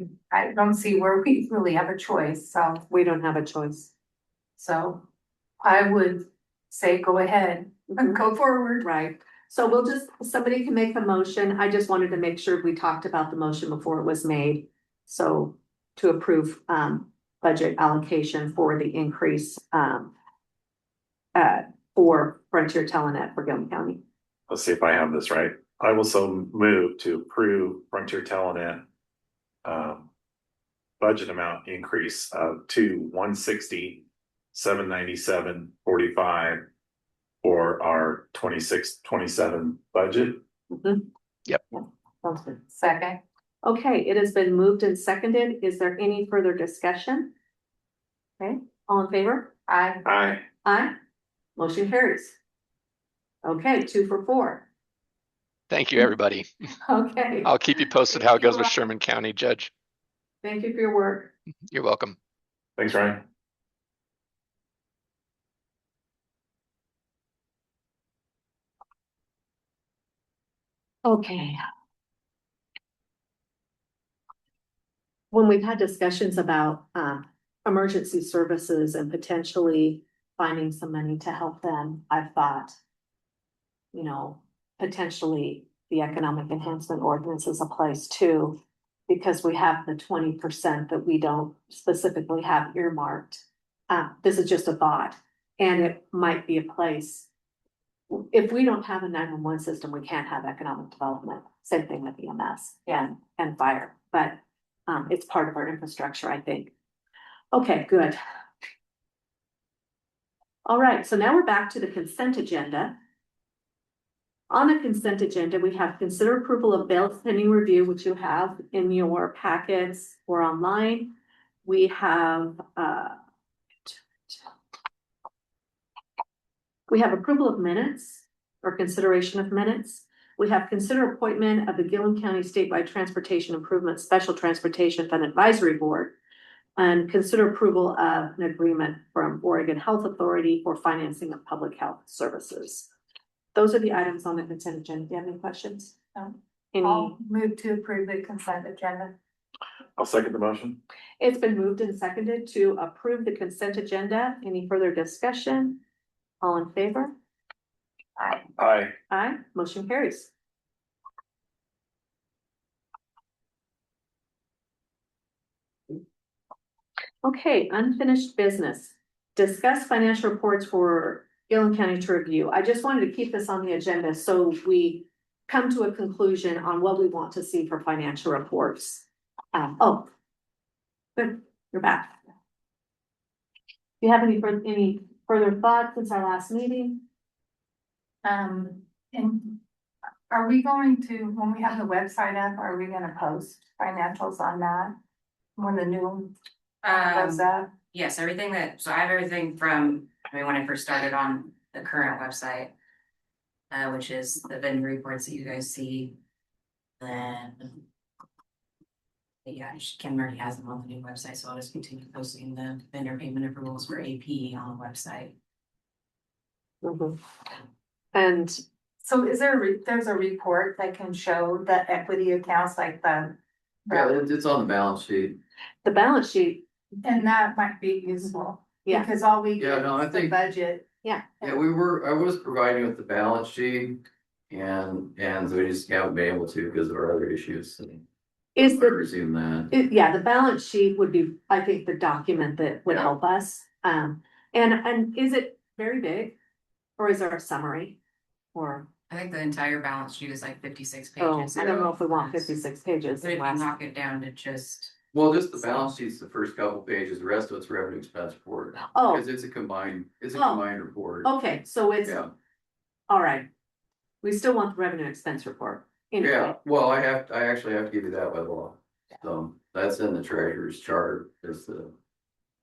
don't see where we really have a choice, We don't have a choice. so I would say go ahead and go forward. Right, so somebody can make the motion. I just wanted to make sure we talked about the motion before it was made. So to approve, budget allocation for the increase, for Frontier Telenet for Gilliam County. Let's see if I have this right. I will so move to approve Frontier Telenet budget amount increase to 160, 797, 45 for our 26-27 budget. Mhm. Yep. Yeah, sounds good. Second. Okay, it has been moved and seconded. Is there any further discussion? Okay, all in favor? I, Aye. Aye. Motion carries. Okay, 2 for 4. Thank you, everybody. Okay, I'll keep you posted how it goes with Sherman County, Judge. thank you for your work. You're welcome. Thanks, Ryan. Okay. When we've had discussions about emergency services and potentially finding some money to help them, I've thought, you know, potentially the economic enhancement ordinance is a place too, because we have the 20% that we don't specifically have earmarked. This is just a thought, and it might be a place. If we don't have a 911 system, we can't have economic development. Same thing with EMS and fire, but it's part of our infrastructure, I think. Okay, good. All right, so now we're back to the consent agenda. On the consent agenda, we have consider approval of bills pending review, which you have in your packets or online. We have approval of minutes or consideration of minutes. We have consider appointment of the Gilliam County Statewide Transportation Improvement Special Transportation Fund Advisory Board and consider approval of an agreement from Oregon Health Authority for financing of public health services. Those are the items on the consent agenda. Do you have any questions? No. Any? I'll move to approve the consent agenda. I'll second the motion. It's been moved and seconded to approve the consent agenda. Any further discussion? All in favor? Aye. Aye. Aye, motion carries. Okay, unfinished business. Discuss financial reports for Gilliam County to review. I just wanted to keep this on the agenda so we come to a conclusion on what we want to see for financial reports. Good, you're back. Do you have any further thoughts since our last meeting? And are we going to, when we have the website up, are we gonna post financials on that? When the new goes up? Yes, everything so I have everything from, when I first started on the current website. Which is the vendor reports that you guys see. Then. Yeah, Kim already has them on the new website, so I'll just continue posting the vendor payment approvals for AP on the website. And So is there's a report that can show the equity accounts like the. Yeah, it's on the balance sheet. the balance sheet, And that might be useful. Yeah. Because all we Yeah, get no, I is the think- budget. Yeah, I was providing with the balance sheet and we just haven't been able to because of our other issues. is I the, resume that. yeah, the balance sheet would be, I think, the document that would Yeah. help us. And is it very big? Or is there a summary? Or, I think the entire balance sheet is like 56 oh, pages. I don't know if we want 56 pages. But if you knock it down to just, Well, just the balance sheet's the first couple pages, the rest of it's revenue expense report. Oh, Because it's a combined Oh. report. okay, so it's, Yeah, all right. We still want the revenue expense report. Anyway. yeah, well, I actually have to give you that by law. So that's in the treasurer's chart, is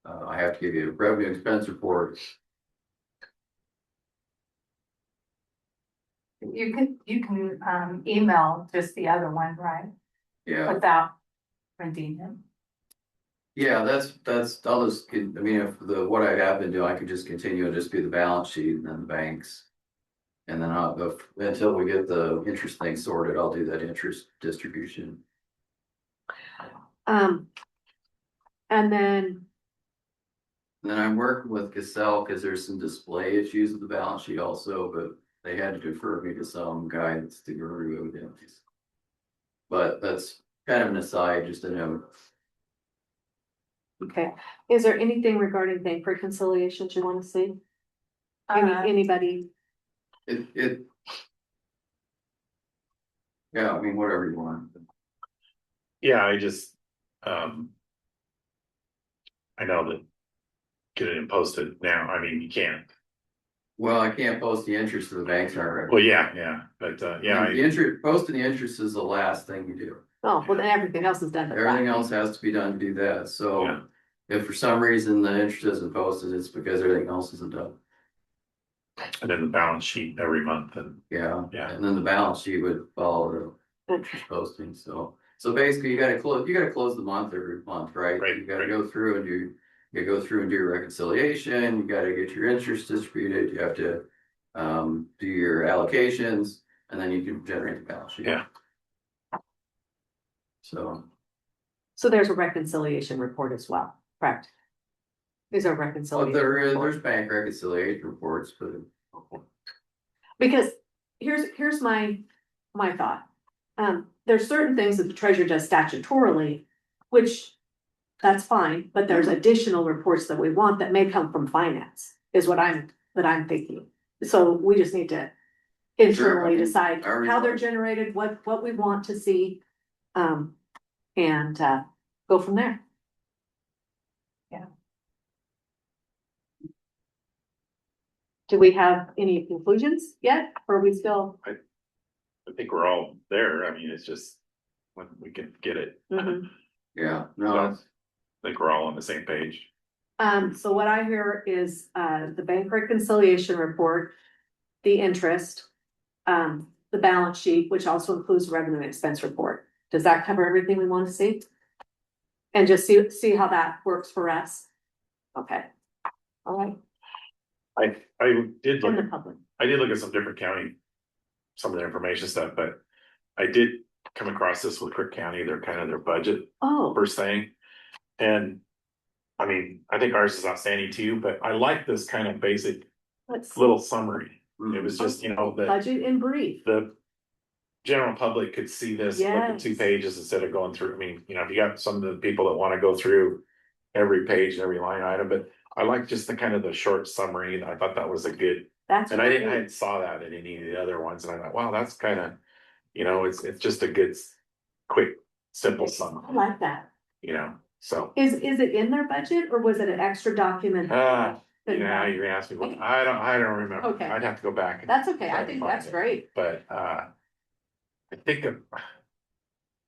I have to give you a revenue expense report. You can email just the other one, right? Yeah, Without printing it. yeah, I'll just, I mean, if what I have been doing, I could just continue and just be the balance sheet and then the banks. And then until we get the interest thing sorted, I'll do that interest distribution. And then, And then I'm working with Cassell because there's some display issues with the balance sheet also, but they had to defer me to some guidance to remove them. But that's kind of an aside, just a note. okay, is there anything regarding bank reconciliations you want to see? Anybody? Yeah, I mean, whatever you want. Yeah, I just, I know that get it posted now. I mean, you can't. Well, I can't post the interest of the banks aren't. Well, yeah, but, yeah, The interest, posting the interest is the last thing you do. Oh, well, then everything else is done. but that. Everything else has to be done to do that, Yeah. so if for some reason the interest isn't posted, it's because everything else isn't done. and then the balance sheet every month and, Yeah. Yeah. And then the balance sheet would follow the interest posting, so basically you gotta close the month every month, right? Right, You gotta right. go through and you gotta go through and do your reconciliation, you gotta get your interest distributed, you have to do your allocations, and then you can generate the balance sheet. Yeah. So, So there's a reconciliation report as well, correct? Is there a well, reconciliation? there's report? bank reconciliation reports, but Because here's my thought. There's certain things that the treasurer does statutorily, which that's fine, but there's additional reports that we want that may come from finance, is what I'm thinking. So we just need to internally decide how they're generated, what we want to see. And go from there. Yeah. Do we have any conclusions yet, or are we still? I think we're all there. I mean, it's just when we can get it. Mhm. yeah, So, no, I think we're all on the same page. So what I hear is, the bank reconciliation report, the interest, the balance sheet, which also includes revenue and expense report. Does that cover everything we want to see? And just see how that works for us? Okay. All right, I did in the look, public. I did look at some different county, some of the information stuff, but I did come across this with Cook County, their kind of their budget Oh, first thing. And I mean, I think ours is outstanding too, but I like this kind of basic let's little summary. It was just, budget in brief. the general public could see this, look at 2 Yes. pages instead of going through. I mean, if you got some of the people that want to go through every page, and every line item, but I like just the kind of the short summary. I thought that was a good, That's and I great. hadn't saw that in any of the other ones, and I thought, wow, that's kind of, it's just a good, quick, simple I summary, like that. so. Is it in their budget or was it an extra document? Yeah, you're asking, me. I don't remember. Okay. I'd have to go back. and That's okay. try I to think find that's it. great. But, I think,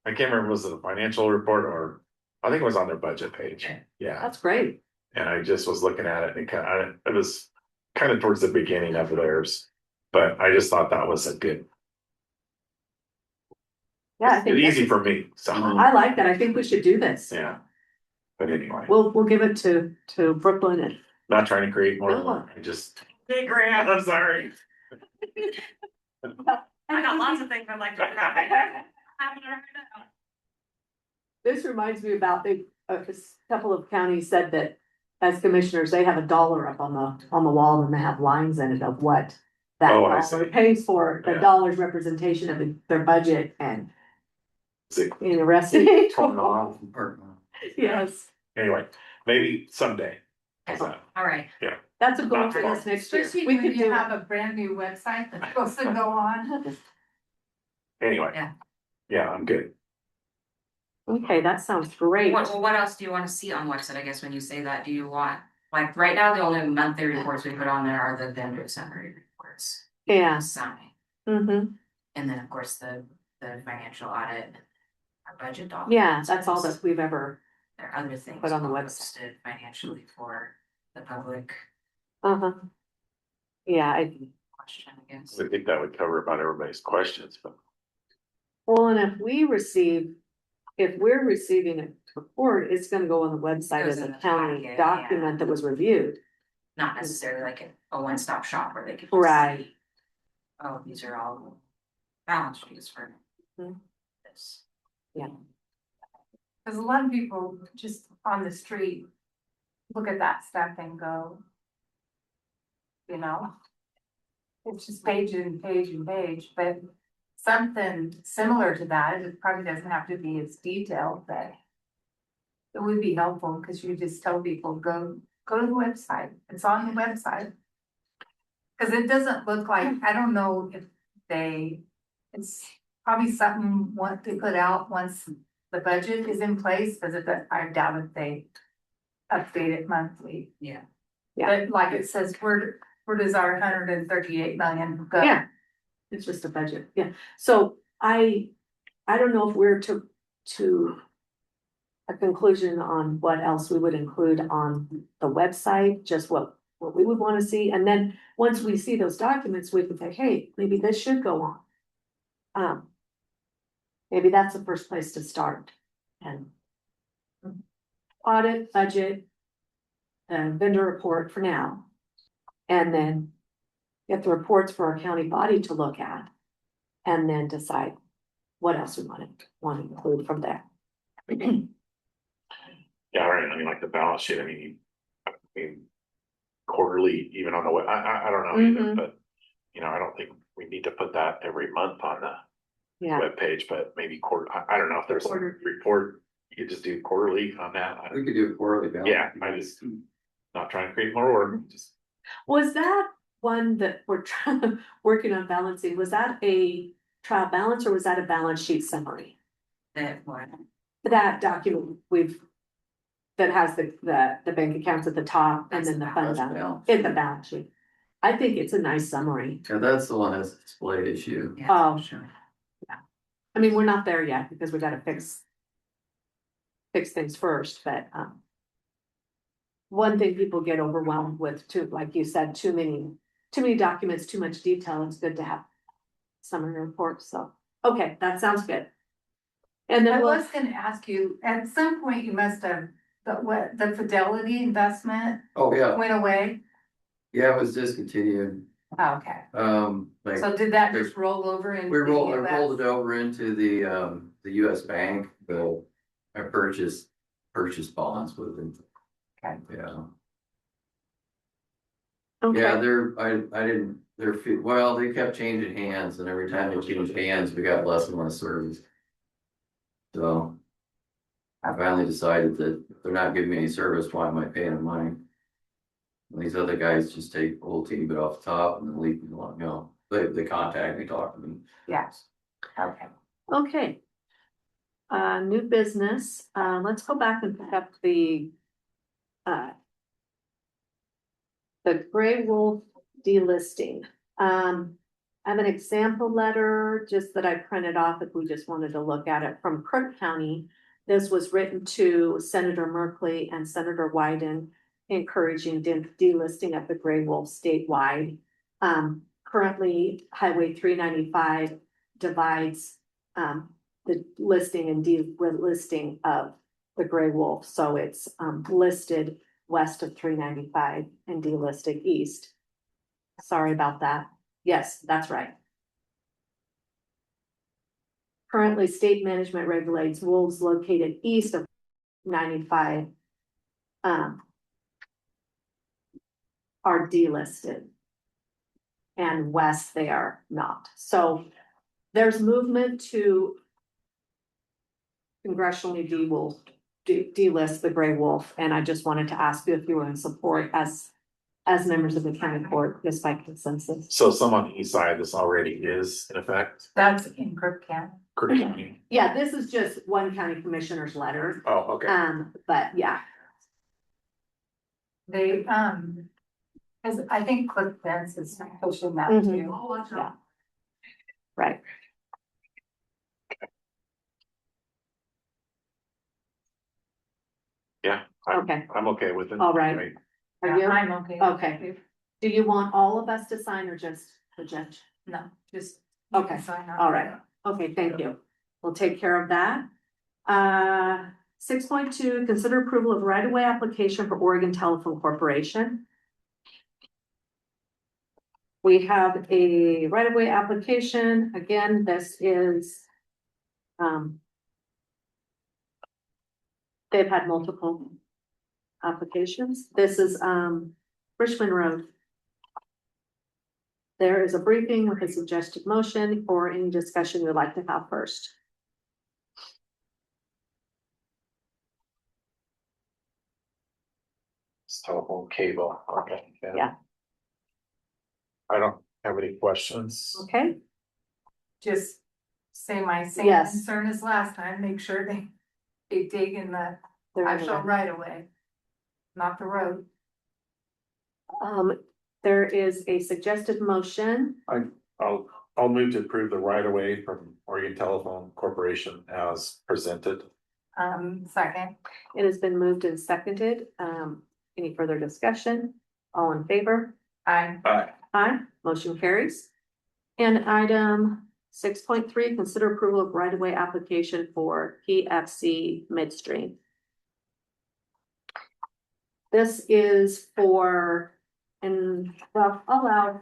I can't remember, was it a financial report or, I think it was on their budget page. Yeah, That's great. and I just was looking at it and it was kind of towards the beginning of theirs. But I just thought that was a good, Yeah, I think it's easy that's- for me, so, I like that. I think we should do this. yeah. But anyway, We'll give it to Brooklyn and. not trying to create more No. work, I just, hey Grant, I'm sorry. I got lots of things I'd like to. Happening right now. This reminds me about a couple of counties said that as commissioners, they have a dollar up on the wall and they have lines in it of what that Oh, I dollar see. pays for, the Yeah. dollar's representation of their budget and Is it interesting. torn off? Yes, Anyway, maybe someday. How's that? All right. that's a goal for us next year. Especially We when could you do have it. a brand new website that's supposed to go on. Anyway. Yeah. Yeah, I'm good. Okay, that sounds great. What else do you want to see on website? I guess when you say that, do you want, like, right now, the only monthly reports we put on there are the vendor summary reports. Yeah. Sign, Mm-hmm. and then, of course, the financial audit. Our budget document. Yeah, that's all that we've ever, There are other things. Put on the not website. listed financially for the public uh-huh. Yeah, question, I guess. I think that would cover about everybody's questions, but well, and if we're receiving a report, it's gonna go on the website Goes as in a the county packet, document yeah. that was reviewed. Not necessarily like a one-stop shop where they can. just Right. see, oh, these are all balance sheets for Mhm. this. Cause a lot of people just on the street, look at that stuff and go. It's just page and page and page, but something similar to that, it probably doesn't have to be as detailed, but. It would be helpful, cause you just tell people, go to the website, it's on the website. Cause it doesn't look like, I don't know if it's probably something want to put out once the budget is in place, cause I doubt if they update it monthly. Yeah. Yeah. But like it says, we're Where does our 138 million go? Yeah. It's just a budget, yeah. So I don't know if we're to a conclusion on what else we would include on the website, just what we would want to see. And then once we see those documents, we can say, hey, maybe this should go on. Maybe that's the first place to start. And audit, budget, and vendor report for now. And then get the reports for our county body to look at. And then decide what else we want to include from there. Yeah, right, I mean, like the balance sheet, I mean, quarterly, even on the web, I don't know either, Mhm. but, you know, I don't think we need to put that every month on the Yeah, webpage, but maybe I don't know if there's a Quarter. report, you could just do quarterly on that. I We don't- could do a quarterly balance. Yeah, I just, not trying to create more work, just, was that one that we're trying, working on balancing, was that a trial balance or was that a balance sheet summary? That one. That document that has the bank accounts at the top and then the fund That's balance, balance. in the balance sheet. I think it's a nice summary. Yeah, that's the one that's a display issue. Yeah, Oh. sure. I mean, we're not there yet because we gotta fix things first, but, one thing people get overwhelmed with too, like you said, too many documents, too much detail. It's good to have summary reports, so, okay, that sounds good. And I then we'll, was gonna ask you, at some point you must have, the Fidelity investment Oh, yeah, went away? yeah, it was discontinued. Oh, okay, Like, so did that just roll over into we the rolled US? it over into the US Bank, I purchased bonds with it. Okay. Yeah, okay, yeah, they kept changing hands, and every time they changed hands, we got less and less service. So I finally decided that if they're not giving me any service, why am I paying them money? And these other guys just take a little teeny bit off the top and then leave me alone, you know, they contact me, talk to me. Yes, okay. okay. New business, let's go back and pick up the gray wolf delisting. I have an example letter just that I printed off if we just wanted to look at it from Crook County. This was written to Senator Merkley and Senator Wyden, encouraging delisting of the gray wolf statewide. Currently Highway 395 divides the listing and delisting of the gray wolf. So it's listed west of 395 and delisted east. Sorry about that. Yes, that's right. Currently, state management regulates wolves located east of 95 are delisted. And west they are not. So there's movement to congressionally delist the gray wolf. And I just wanted to ask you if you were in support as members of the county court, just by consensus. so some on the east side, this already is in effect. That's in Crook County. Crook County. Yeah, this is just one county commissioner's letter. Oh, okay, But yeah, They, cause I think Cliff Fence is pushing that Mhm. too. yeah. Right. yeah, Okay, I'm okay with it. all right. Are Yeah, you? I'm okay. Okay. Do you want all of us to sign or just the judge? No, just. Okay, sign off. all right. Okay, thank you. We'll take care of that. 6.2, consider approval of right-of-way application for Oregon Telephone Corporation. We have a right-of-way application. Again, this is they've had multiple applications. This is Richmond Road. There is a briefing with a suggested motion or any discussion you'd like to have first. It's telephone cable, okay. Yeah. I don't have any questions. Okay, Just say my same Yes. concern as last time, make sure they dig in the they're in the actual right. right of way. Not the road. there is a suggested motion. I'll move to approve the right of way from Oregon Telephone Corporation as presented. Second, It has been moved and seconded. Any further discussion? All in favor? I, Aye, motion carries. And item 6.3, consider approval of right-of-way application for PFC Midstream. This is for, and well, I'll allow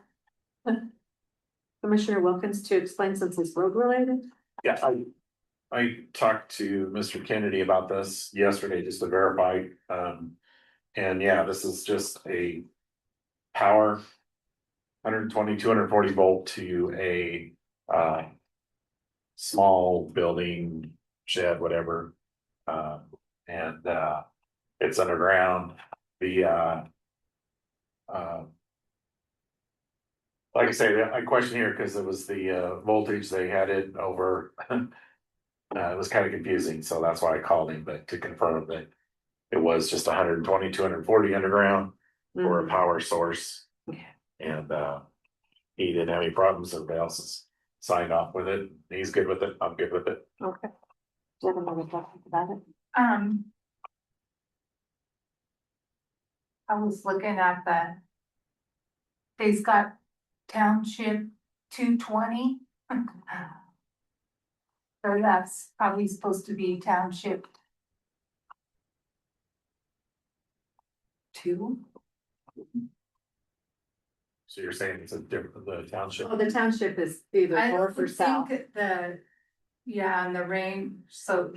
Commissioner Wilkins to explain since it's road related. Yeah, I talked to Mr. Kennedy about this yesterday just to verify. And yeah, this is just a power 120, 240 volt to a small building, shed, whatever. And it's underground. Like I say, I question here because it was the voltage they had it over. It was kind of confusing, so that's why I called him, but to confirm that it was just 120, 240 underground for a power source. Okay. And he didn't have any problems. Everybody else has signed off with it. He's good with it. I'm good with it. Okay. Do you have another question about it? I was looking at he's got township 220. So that's probably supposed to be township 2. So you're saying it's a different, the township? Oh, the township is either I north or south. think yeah, and the range, so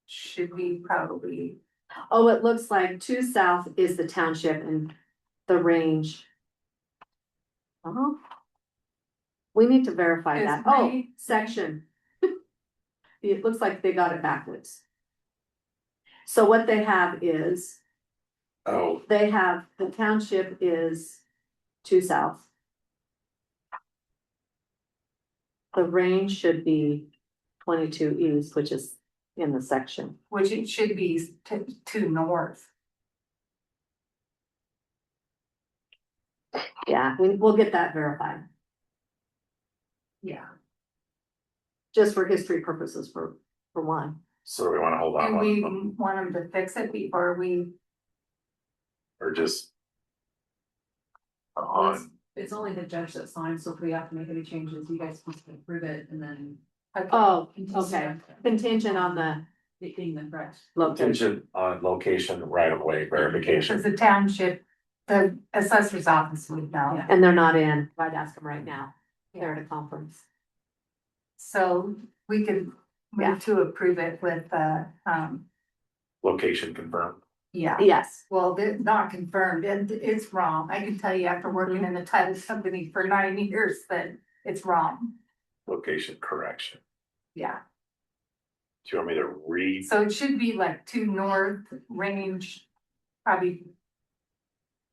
should be probably, Oh, it looks like 2 south is the township and the range. We need to verify Is that. Oh, range- section. It looks like they got it backwards. So what they have is, Oh, they have, the township is 2 south. The range should be 22 east, which is in the section. which it should be to north. Yeah, we'll get that verified, Yeah. just for history purposes for one. so we want to hold on And we one want them to fix it before we, or just on. It's only the judge that signs, so if we have to make any changes, you guys must approve it and then. Oh, okay, contingent on the It being the correct. location. Contingent on location right of way verification. because the township, the assessor's office would know. Yeah. And they're not in, I'd ask them right now, they're at a conference. So we could Yeah. move to approve it with, Location confirmed. yeah. Yes, Well, it's not confirmed, and it's wrong. I can tell you after working in the title company for 9 years that it's wrong. Location correction. Yeah, Do you want me to read? so it should be like 2 north range, probably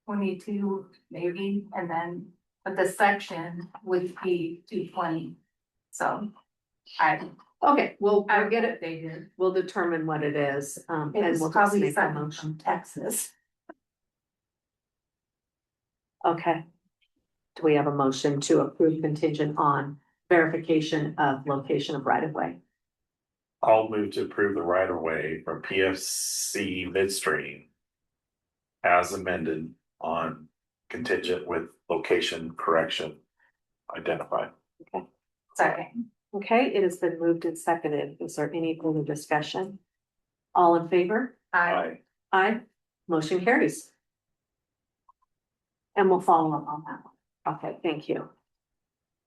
22 maybe, and then, but the section would be 220. So okay, we'll I get it, they did. we'll determine what it is, and It's we'll just probably make a something motion. from Texas. Okay. Do we have a motion to approve contingent on verification of location of right of way? I'll move to approve the right of way from PFC midstream. As amended on contingent with location correction identified. Second, Okay, it has been moved and seconded. Is there any further discussion? All in favor? I, Aye, motion carries. And we'll follow up on that one. Okay, thank you.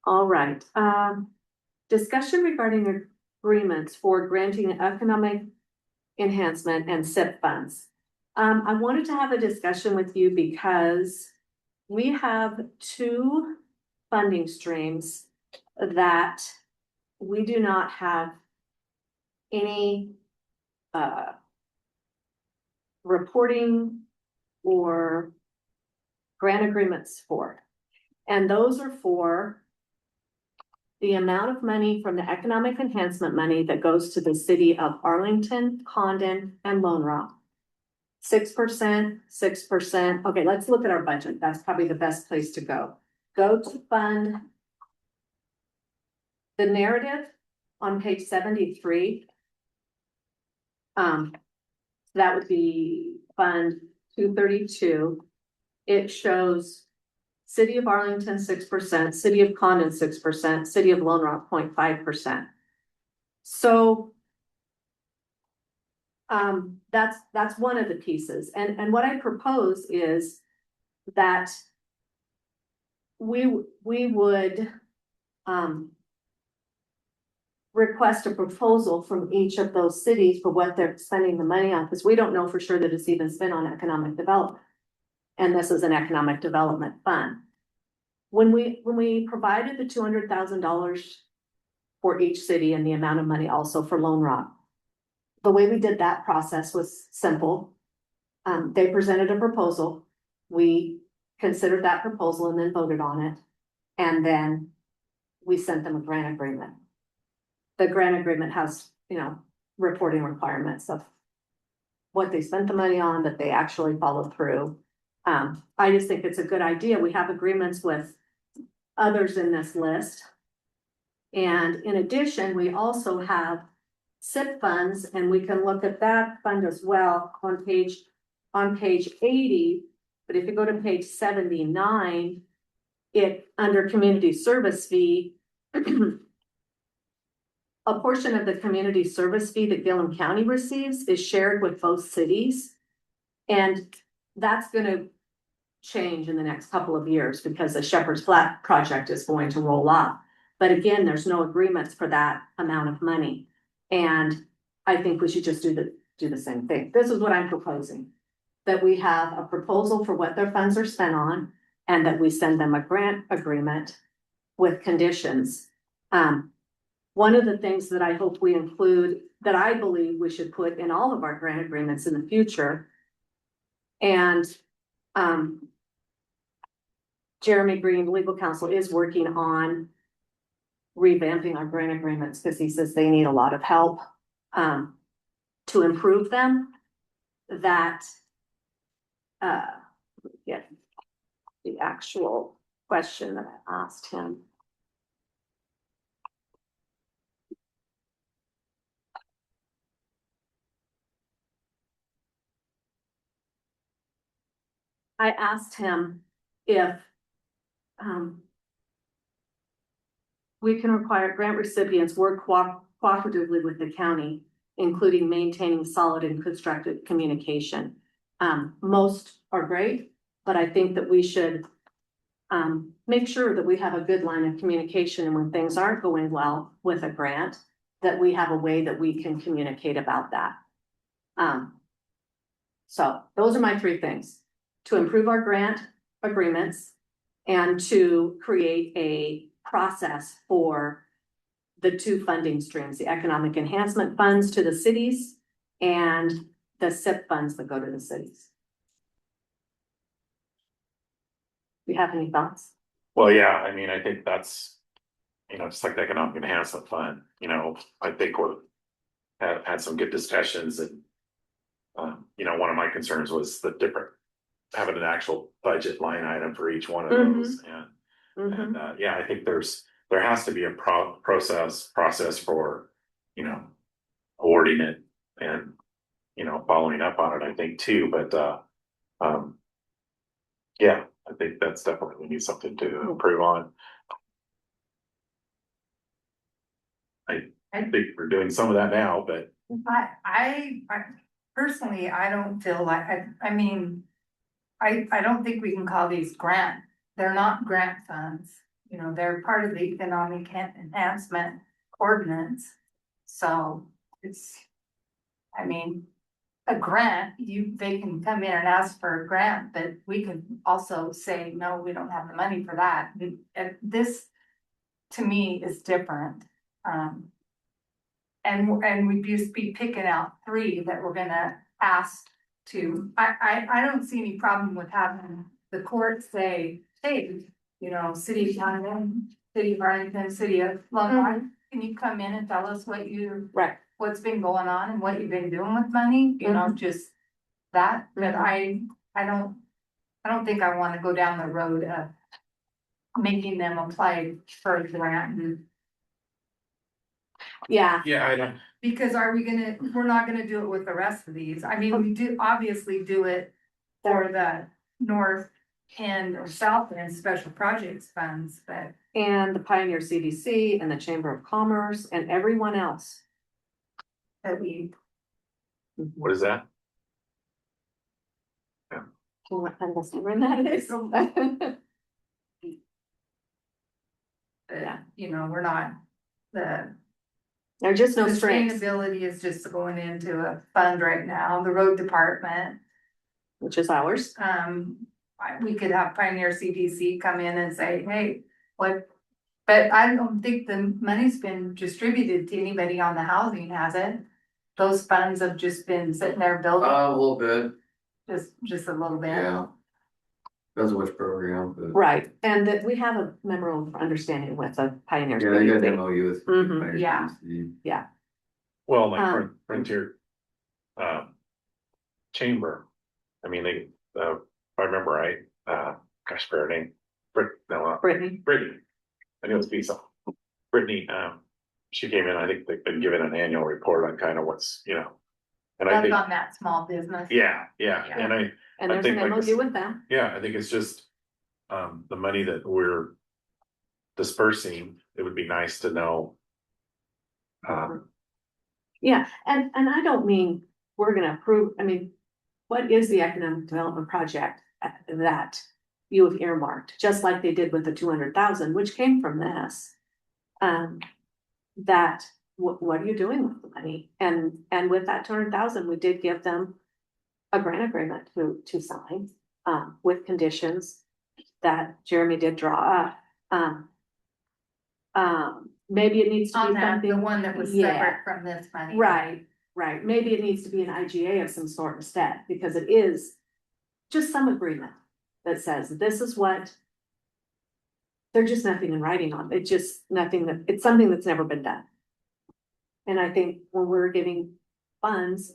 All right, discussion regarding agreements for granting economic enhancement and SIP funds. I wanted to have a discussion with you because we have 2 funding streams that we do not have any reporting or grant agreements for. And those are for the amount of money from the economic enhancement money that goes to the city of Arlington, Condon, and Lone Rock. 6%, 6%. Okay, let's look at our budget. That's probably the best place to go. Go to fund the narrative on page 73. That would be Fund 232. It shows City of Arlington 6%, City of Condon 6%, City of Lone Rock 0.5%. So that's one of the pieces. And what I propose is that we would request a proposal from each of those cities for what they're spending the money on, because we don't know for sure that it's even spent on economic development. And this is an economic development fund. When we provided the $200,000 for each city and the amount of money also for Lone Rock, the way we did that process was simple. They presented a proposal. We considered that proposal and then voted on it. And then we sent them a grant agreement. The grant agreement has, reporting requirements of what they spent the money on, that they actually followed through. I just think it's a good idea. We have agreements with others in this list. And in addition, we also have SIP funds, and we can look at that fund as well on page 80. But if you go to page 79, it under community service fee, a portion of the community service fee that Gilliam County receives is shared with both cities. And that's going to change in the next couple of years because the Shepherd's Flat project is going to roll off. But again, there's no agreements for that amount of money. And I think we should just do the same thing. This is what I'm proposing, that we have a proposal for what their funds are spent on and that we send them a grant agreement with conditions. One of the things that I hope we include, that I believe we should put in all of our grant agreements in the future, and Jeremy Green, legal counsel, is working on revamping our grant agreements because he says they need a lot of help to improve them. That get the actual question that I asked him. I asked him if we can require grant recipients work cooperatively with the county, including maintaining solid and constructive communication. Most are great, but I think that we should make sure that we have a good line of communication, and when things aren't going well with a grant, that we have a way that we can communicate about that. So those are my three things: to improve our grant agreements and to create a process for the two funding streams, the economic enhancement funds to the cities and the SIP funds that go to the cities. Do you have any thoughts? Well, yeah, I mean, I think that's, just like the economic enhancement fund, I think we're had some good discussions, and one of my concerns was the different, having an actual budget line item for each one of those. And yeah, I think there has to be a process for, awarding it and, following up on it, I think too, but yeah, I think that's definitely, we need something to improve on. I think we're doing some of that now, but I personally, I don't feel like, I don't think we can call these grant. They're not grant funds. They're part of the economic enhancement ordinance. So it's, a grant, they can come in and ask for a grant, but we can also say, no, we don't have the money for that. This, to me, is different. And we'd just be picking out three that we're gonna ask to, I don't see any problem with having the court say, hey, City of Condon, City of Arlington, City of Lone Rock, can you come in and tell us what Right. what's been going on and what you've been doing with money, just that, but I don't think I wanna go down the road of making them apply for a grant and Yeah, Yeah, I don't, because we're not gonna do it with the rest of these. I mean, we do obviously do it for the north end or south end special projects funds, but and the Pioneer CDC and the Chamber of Commerce and everyone else. that we, what is that? What kind of restaurant that is? Yeah. you know, we're not, the There are just no strings, sustainability is just going into a fund right now, the road department. which is ours. We could have Pioneer CDC come in and say, hey, what? But I don't think the money's been distributed to anybody on the housing, has it? Those funds have just been sitting there building, A little bit, just a little bit. yeah. Depends on which program, but Right, and that we have a memorandum of understanding with the Pioneer. yeah, they got CDC. an MOU with. Mhm, Pioneer yeah. CDC. Well, like Um, Frontier. Chamber, I mean, they, if I remember right, gosh, her name, Brittany, Brittany. I knew it was Lisa. Brittany, she came in, I think they've been given an annual report on kind of what's, you know. And I That's think, on that small business. yeah, and and I there's think an like MOU with them. yeah, I think it's just, the money that we're dispersing, it would be nice to know. Yeah, and I don't mean we're gonna approve, I mean, what is the economic development project that you have earmarked, just like they did with the 200,000, which came from this? That, what are you doing with the money? And with that 200,000, we did give them a grant agreement to sign, with conditions that Jeremy did draw up. Maybe it needs to On be that, the something. one that was Yeah. separate from this money. Right, right. Maybe it needs to be an IGA of some sort instead, because it is just some agreement that says this is what. There's just nothing in writing on it. It's just nothing it's something that's never been done. And I think when we're giving funds,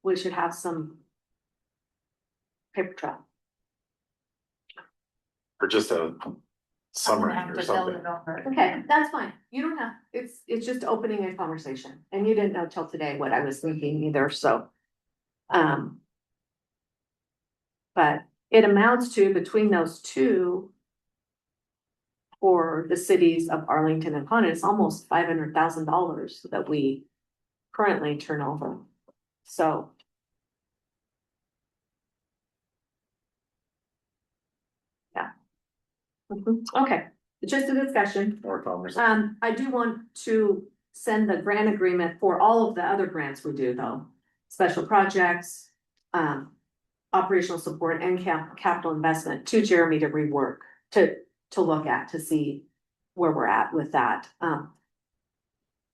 we should have some paper trail. Or just a I'm gonna summary have or to build something. it over. Okay, that's fine. You don't have, it's just opening a conversation, and you didn't know till today what I was thinking either, so. But it amounts to, between those two. For the cities of Arlington and Connet, it's almost $500,000 that we currently turn over, so. Yeah. Okay, just a discussion. More conversation. I do want to send the grant agreement for all of the other grants we do though. Special projects, operational support and capital investment to Jeremy to rework, to look at, to see where we're at with that,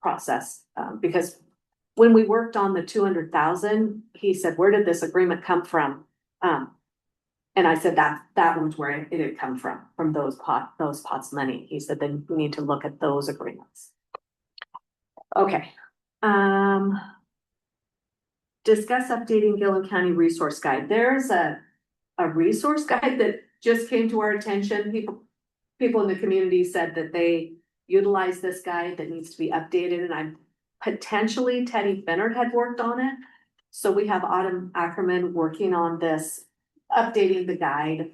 process. Because when we worked on the 200,000, he said, where did this agreement come from? And I said that was where it had come from those pots of money. He said, then we need to look at those agreements. Okay. Discuss updating Gilliam County resource guide. There's a resource guide that just came to our attention. People in the community said that they utilize this guide that needs to be updated, and I potentially Teddy Fennard had worked on it. So we have Autumn Ackerman working on this, updating the guide.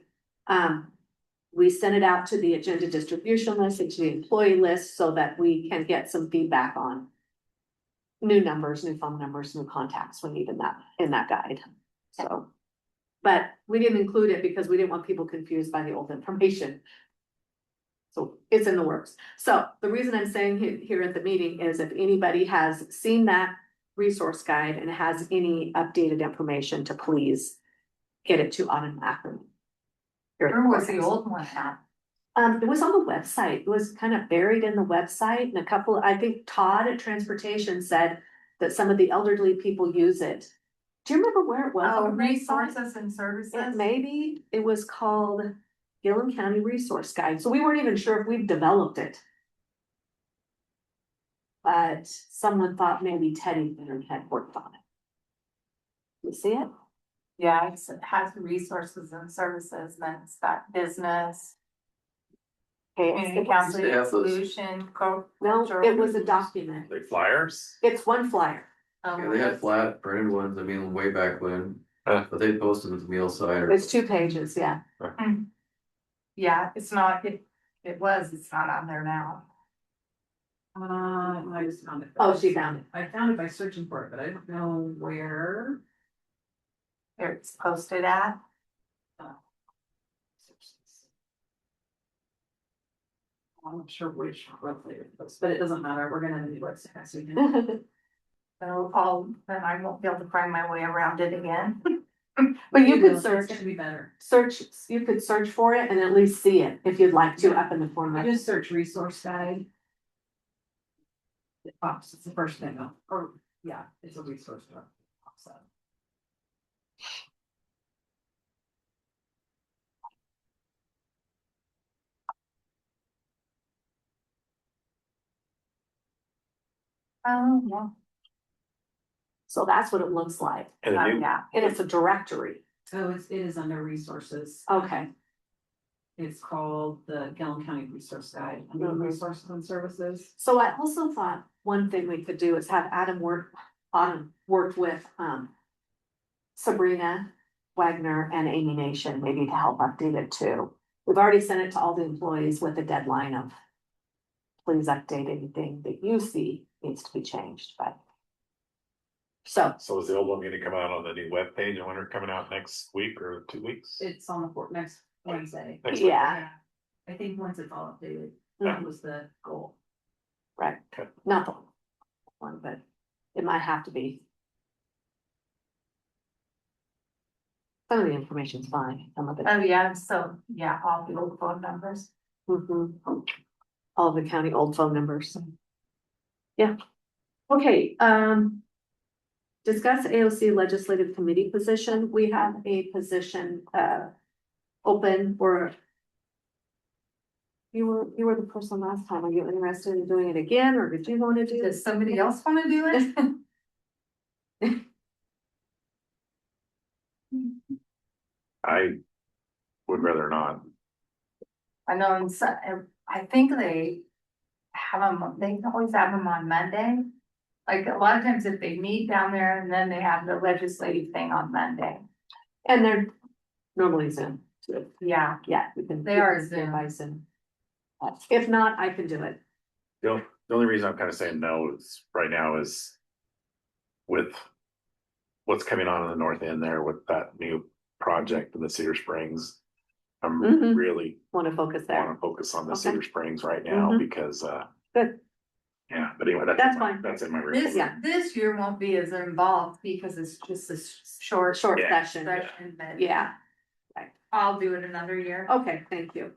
We sent it out to the agenda distribution list and to the employee list so that we can get some feedback on new numbers, new phone numbers, new contacts we need in that guide. So, but we didn't include it because we didn't want people confused by the old information. So it's in the works. So the reason I'm saying here at the meeting is if anybody has seen that resource guide and has any updated information, to please get it to Autumn Ackerman. Where was the old one at? It was on the website. It was kind of buried in the website, and I think Todd at Transportation said that some of the elderly people use it. Do you remember where it was? Oh, on the website? resources and services? Maybe it was called Gilliam County Resource Guide, so we weren't even sure if we've developed it. but someone thought maybe Teddy Bear had worked on it. You see it? Yeah, it has resources and services, then it's got business, Okay, community it was, counseling They have those- solution, no, it was a document. Like flyers? It's one flyer. Yeah, they had flat printed ones, I mean, way back when, but they posted them at the meal site or. It's 2 pages, yeah. Yeah, it's not, it's not on there now. I just found it. Oh, she found it. I found it by searching for it, but I don't know where. Where it's posted at. I'm not sure which roughly it was, but it doesn't matter, we're gonna do it next weekend. So then I won't be able to find my way around it again. But you could It's search, gonna be better. you could search for it and at least see it if you'd like to up in the I format. just search resource guide. It pops, it's the first thing up, or, yeah, it's a resource guide. Pops up. Oh, yeah. So that's what it looks like. And a new, Yeah. And it's a directory. So it is under resources. Okay. It's called the Gilliam County Resource Guide, under Mhm. resources and services. So I also thought one thing we could do is have Autumn work with, Sabrina Wagner and Amy Nation, maybe to help update it too. We've already sent it to all the employees with a deadline of please update anything that you see needs to be changed, but. So, so is the old one gonna come out on the new webpage? I wonder coming out next week or 2 weeks? It's on the next Wednesday. Next week. yeah, I think once it's all updated, Yeah. that was the goal. right, Okay. not the one, but it might have to be. Some of the information's fine, some of it. Oh, yeah, so, yeah, all the old phone numbers. Mhm. All of the county old phone numbers. Yeah. Okay, discuss AOC legislative committee position. We have a position, open for. You were the person last time. Are you interested in doing it again, or did you want to do Does this? somebody else wanna do it? I would rather not. I know, and so, I think they have them, they always have them on Monday. Like, a lot of times if they meet down there and then they have the legislative thing on Monday. And they're normally Zoom, too. Yeah, Yeah, we can. They are we can stay Zoom. by Zoom. If not, I can do it. The only reason I'm kind of saying no is right now is with what's coming on in the north end there with that new project in the Cedar Springs. I'm Mhm. really Want to focus there. want to focus on the Okay. Cedar Springs right now Mhm. because, Good. yeah, but anyway, That's fine. that's in my this, report. this year won't be as involved because it's just a short Short Yeah. session. session, but Yeah. I'll do it another year. Okay, thank you.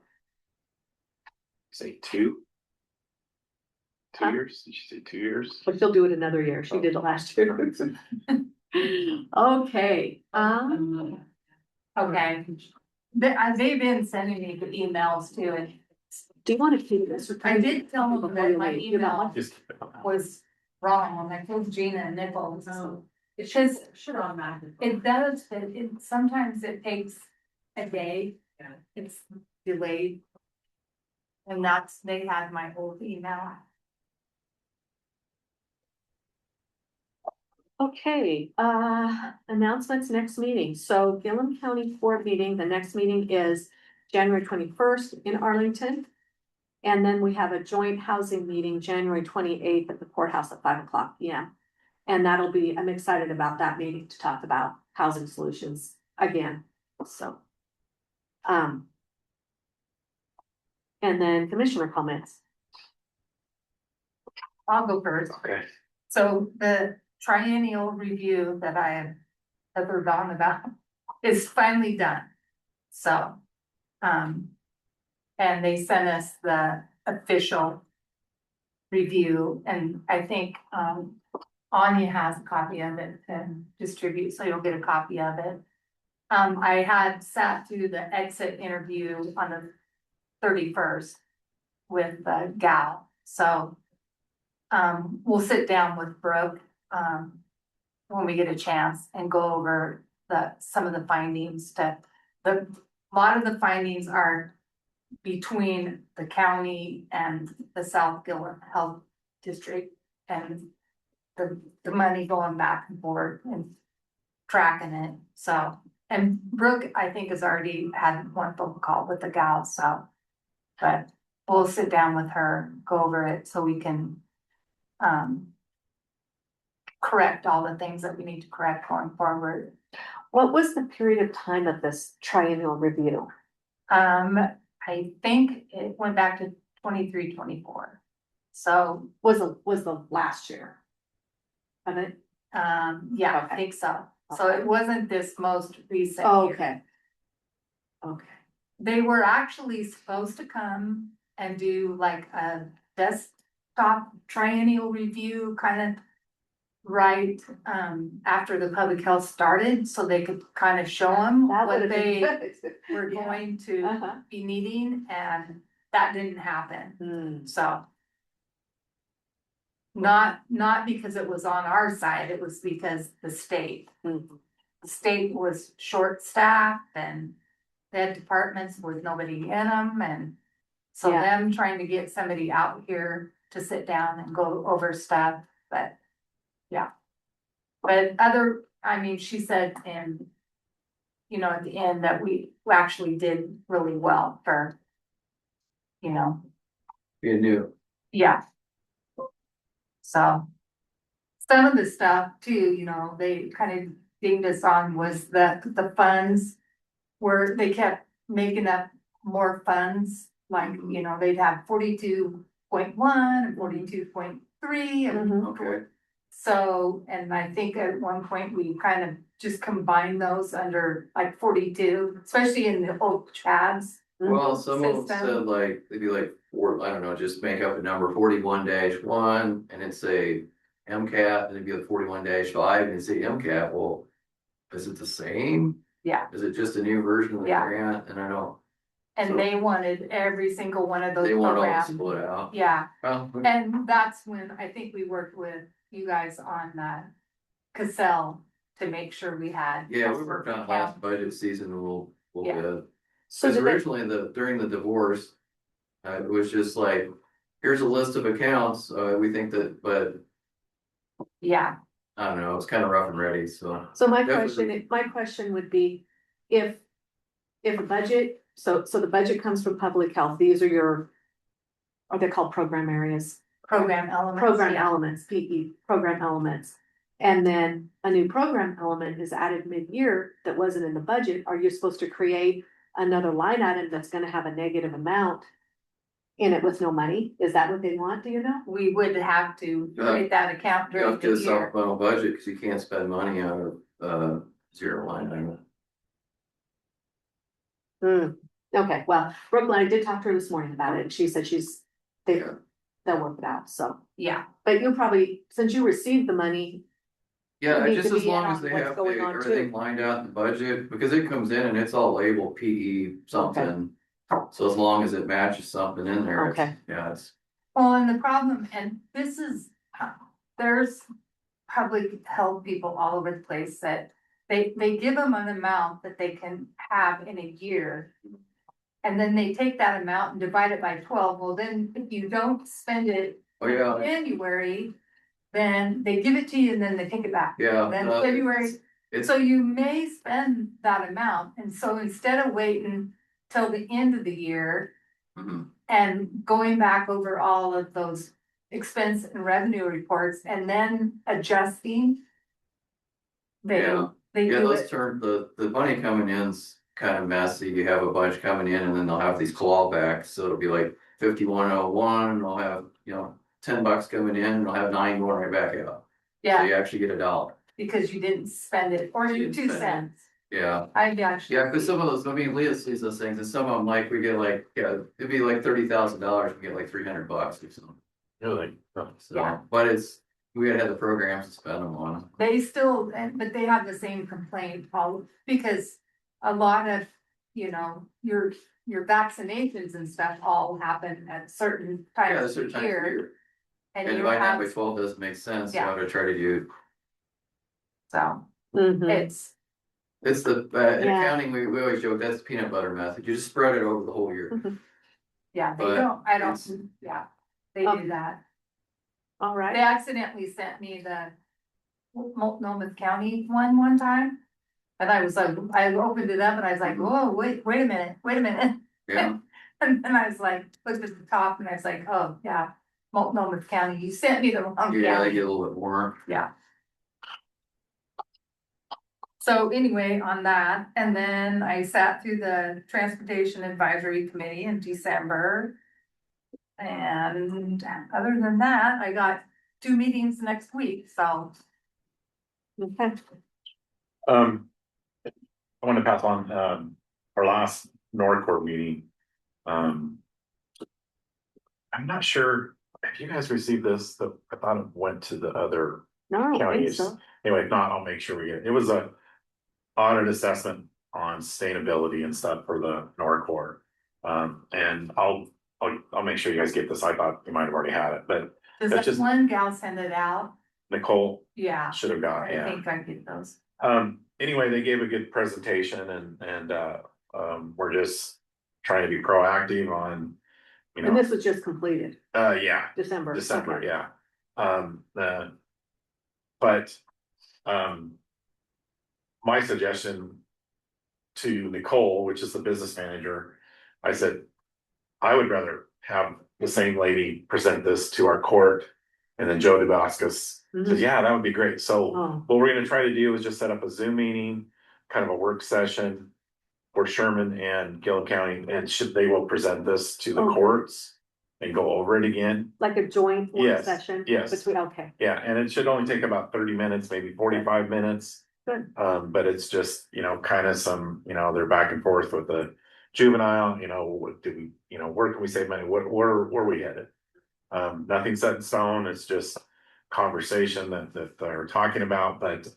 Say 2? 2 Huh? years? Did you say 2 years? But she'll do it another year. She did it last year. Okay, Okay. They've been sending me the emails too, and do you want to keep this? I did tell them Before that you my leave. You got email one? Just keep it on that. was wrong, and I told Gina and Nichols. Oh. It Because should automatically. it does, but sometimes it takes a day. Yeah. It's delayed. And they had my old email. Okay, announcements next meeting. So Gilliam County Board meeting, the next meeting is January 21st in Arlington. And then we have a joint housing meeting, January 28th at the courthouse at 5:00 PM. And that'll be, I'm excited about that meeting to talk about housing solutions again, so. And then commissioner comments. I'll go first. Okay. So the triennial review that I have ever gone about is finally done. So, and they sent us the official review, and I think, Anya has a copy of it to distribute, so you'll get a copy of it. I had sat through the exit interview on the 31st with the gal, so we'll sit down with Brooke, when we get a chance and go over some of the findings a lot of the findings are between the county and the South Gilliam Health District and the money going back and forth and tracking it, so. And Brooke, I think, has already had one phone call with the gal, so. But we'll sit down with her, go over it so we can, correct all the things that we need to correct going forward. What was the period of time of this triennial review? I think it went back to 23, 24. So, Was the last year? Of it? yeah, I think so. So it wasn't this most recent year. Okay. Okay. They were actually supposed to come and do like a desktop triennial review kind of right, after the public health started, so they could kind of show them That what would have they been good. were Yeah. going to Uh-huh. be needing, and that didn't happen, Hmm. so. Not because it was on our side, it was because the state was short-staffed and they had departments with nobody in them, and so Yeah. them trying to get somebody out here to sit down and go over stuff, but yeah. But I mean, she said at the end that we actually did really well for, Being new. yeah. So some of the stuff too, they kind of dinged us on was that the funds they kept making up more funds, like, they'd have 42.1 and 42.3 and Mhm. Okay. so, and I think at one point we kind of just combined those under like 42, especially in the old Chads. Well, some of them System. said like, they'd be like, I don't know, just make up a number 41-1 and it'd say MCAT, and it'd be like 41-5 and it'd say MCAT. Well, is it the same? Yeah. Is it just a new version of the Yeah. grant? And I don't, And So- they wanted every single one of those they want all to programs. split out. Yeah, Well, and that's when I think we worked with you guys on Cassell to make sure we had. yeah, we worked on it last budget season a little Yeah. bit. So Because did they, originally during the divorce, it was just like, here's a list of accounts, we think that, but Yeah, I don't know, it's kind of rough and ready, so. so my Definitely. question would be, if a budget, so the budget comes from public health, these are they called program areas? program elements. Program yeah. elements, PE, program elements. And then a new program element is added mid-year that wasn't in the budget. Are you supposed to create another line item that's gonna have a negative amount in it with no money? Is that what they want, do you know? We would have to create that account You during have to the year. supplemental budget, because you can't spend money out of, zero line item. Okay, well, Brooklyn, I did talk to her this morning about it, and she said they'll work it out, so. Yeah, But you probably, since you received the money, Yeah, need just to as be in long on as they what's have going on, everything too. lined out in the budget, because it comes in and it's all labeled PE something. So as long as it matches something in there, Okay. yeah, it's, well, and the problem, and this is, there's public health people all over the place that they give them an amount that they can have in a year. And then they take that amount and divide it by 12. Well, then if you don't spend it oh, yeah, in January, then they give it to you and then they take it back. yeah. Then uh, February, It's, so you may spend that amount, and so instead of waiting till the end of the year mhm. and going back over all of those expense and revenue reports and then adjusting. Yeah. They Yeah, do those it, turn, the money coming in's kind of messy. You have a bunch coming in and then they'll have these clawbacks, so it'll be like 5101, and they'll have, $10 coming in and they'll have 9 going right back out. So yeah, you actually get $1. because you didn't spend it, or You your didn't 2 spend it. cents. Yeah. I'd actually. Yeah, because some of those, I mean, Leah sees those things, and some of them, like, we get like, yeah, it'd be like $30,000, we get like $300 or something. Really? So, Yeah. but we gotta have the programs to spend them on. They still, but they have the same complaint, because a lot of, your vaccinations and stuff all happen at certain Yeah, times certain of times of year. year. And And you dividing that by have, 12 doesn't make sense, Yeah. how to try to do, so Mhm. it's, it's the, in Yeah. accounting, we always joke, that's peanut butter method, you just spread it over the whole year. yeah, they But don't, I it's- don't, yeah, they Oh. do that. All They right. accidentally sent me the Multnomah County one time. And I was like, I opened it up and I was like, whoa, wait a minute. Yeah, And then I was like, looked at the top and I was like, oh, yeah, Multnomah County, you sent me the wrong yeah, they county. get a little bit more. Yeah. So anyway, on that, and then I sat through the Transportation Advisory Committee in December. And other than that, I got 2 meetings next week, so. Okay. I want to pass on, our last Nordcore meeting. I'm not sure if you guys received this, I thought it went to the other No, I don't think counties. so. Anyway, if not, I'll make sure we get it. It was a audit assessment on sustainability and stuff for the Nordcore. And I'll make sure you guys get this. I thought you might have already had it, but Does That's that just- one gal send it out? Nicole Yeah, should have got, it, I yeah. think I get those. Anyway, they gave a good presentation and we're just trying to be proactive on, you And know, this was just completed, yeah, December. December, Okay. yeah. But, my suggestion to Nicole, which is the business manager, I said, I would rather have the same lady present this to our court. And then Joe DeBascus said, Mhm. yeah, that would be great. So Oh, what we're gonna try to do is just set up a Zoom meeting, kind of a work session for Sherman and Gilliam County, and they will present this to the Okay. courts and go over it again. like a joint work Yes, session? yes. Between, okay, Yeah, and it should only take about 30 minutes, maybe 45 minutes. good. But it's just, kind of some, they're back and forth with the juvenile, what do we, where can we save money? Where are we headed? Nothing set in stone. It's just conversation that they're talking about, but,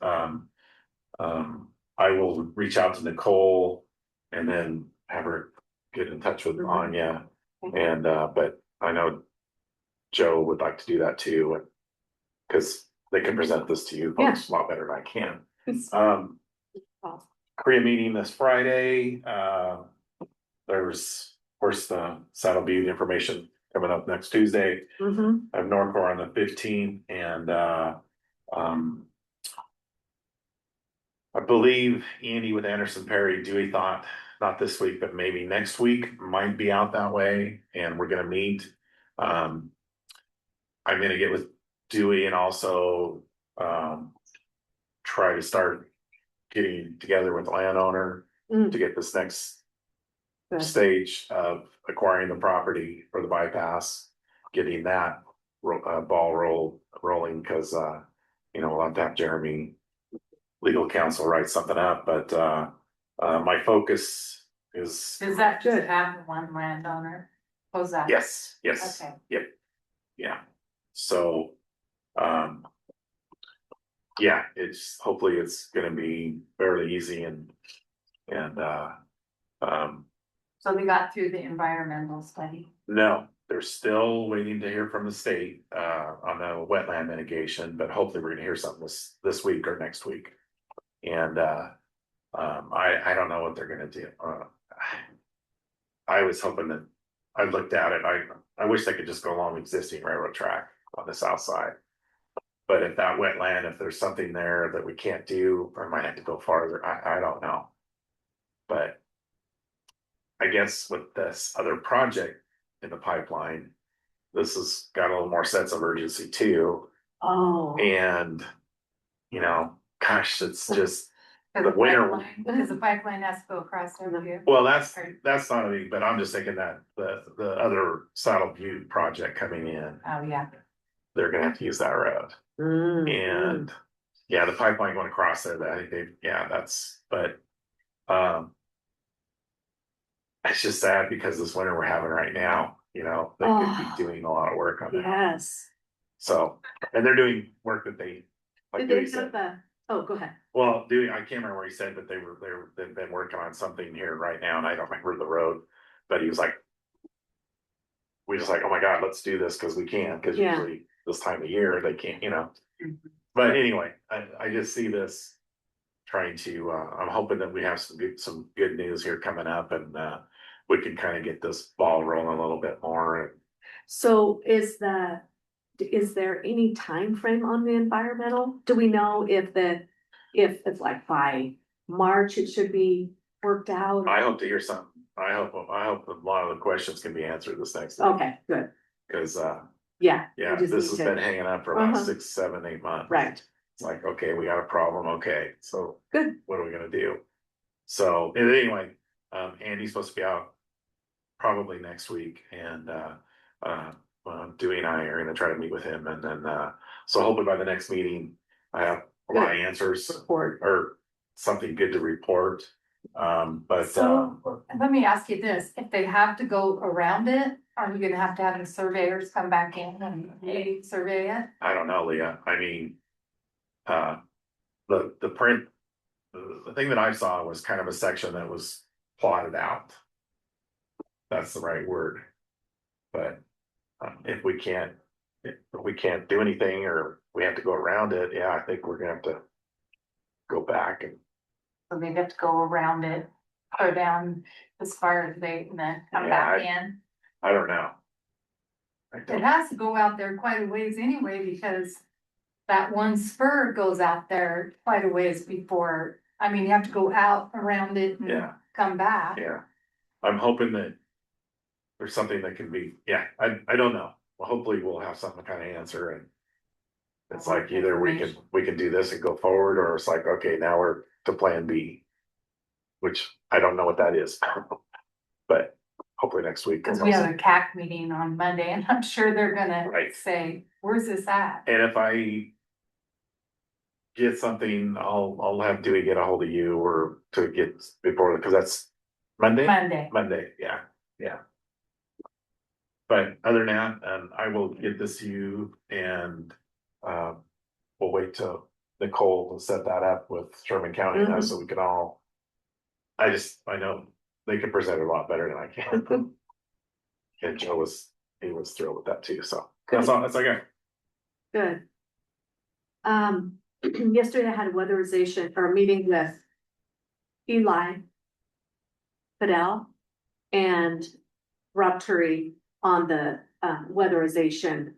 I will reach out to Nicole and then have her get in touch with Mhm. Anya. Okay. And, but I know Joe would like to do that too, because they can present this to you folks a lot better than I can. Korea meeting this Friday, there's, of course, that'll be the information coming up next Tuesday. Mhm. I have Norcore on the 15th and, I believe Andy with Anderson Perry, Dewey thought, not this week, but maybe next week might be out that way and we're gonna meet. I'm gonna get with Dewey and also, try to start getting together with the landowner Mm. to get this next Good. stage of acquiring the property for the bypass, getting that rolling, because we'll have to have Jeremy legal counsel write something up, but my focus is Does that just Good. have one landowner? How's that? yes, Okay. yep, yeah. So yeah, hopefully it's gonna be fairly easy and So they got through the environmental study. no, they're still waiting to hear from the state on the wetland mitigation, but hopefully we're gonna hear something this week or next week. And I don't know what they're gonna do. I was hoping that I looked at it. I wish they could just go along the existing railroad track on the south side. But if that wetland, if there's something there that we can't do, or might have to go farther, I don't know. But I guess with this other project in the pipeline, this has got a little more sense of urgency too. Oh. And, gosh, it's just, Cause The the winter- pipeline, because the pipeline has to go across there too. well, that's not a big, but I'm just thinking that the other Saddle Butte project coming in, Oh, yeah. they're gonna have to use that road. Mm. And yeah, the pipeline going across there, I think but it's just sad because this winter we're having right now, they could be doing a lot of work on that. Yes. So, and they're doing work that they, like Did Dewey they said. have the, oh, go ahead. Well, Dewey, I can't remember what he said, but they've been working on something here right now, and I don't remember the road, but he was like, we just like, oh my God, let's do this because we can, because Yeah. usually this time of year, they can't, you know. But anyway, I just see this trying to, I'm hoping that we have some good news here coming up and, we can kind of get this ball rolling a little bit more. So is there any time frame on the environmental? Do we know if it's like by March, it should be worked out? I hope to hear something. I hope a lot of the questions can be answered this next week. Okay, good. Cause, Yeah. we yeah, just this need has to- been hanging up for about Uh-huh. 6, 7, 8 months. Right, It's like, okay, we got a problem, okay, so good. what are we gonna do? So, and anyway, Andy's supposed to be out probably next week, and Dewey and I are gonna try to meet with him, and then so hopefully by the next meeting, I have a lot of answers Report. or something good to report. But So let me ask you this, if they have to go around it, are you gonna have to have the surveyors come back in and maybe survey it? I don't know, Leah, I mean, the print, the thing that I saw was kind of a section that was plotted out. That's the right word. But if we can't do anything, or we have to go around it, yeah, I think we're gonna have to go back and, So they have to go around it, go down as far as they, and then come Yeah, back in. I don't know. I It don't, has to go out there quite a ways anyway, because that one spur goes out there quite a ways before, I mean, you have to go out around it and yeah, come back. yeah. I'm hoping that there's something that can be, yeah, I don't know. Well, hopefully we'll have some kind of answer, and it's like either we can do this and go forward, or it's like, okay, now we're to plan B, which I don't know what that is. But hopefully next week. Cause we have a CAC meeting on Monday, and I'm sure they're gonna Right. say, where's this at? And if I get something, I'll have Dewey get a hold of you, or to get before, because that's Monday? Monday, yeah, yeah. But other than that, I will get this to you, and we'll wait till Nicole to set that up with Sherman County now, so we can all. I know they can present it a lot better than I can. And Joe was thrilled with that too, so that's all, that's okay. Good. Yesterday I had a weatherization or a meeting with Eli Fidel and Rob Turry on the weatherization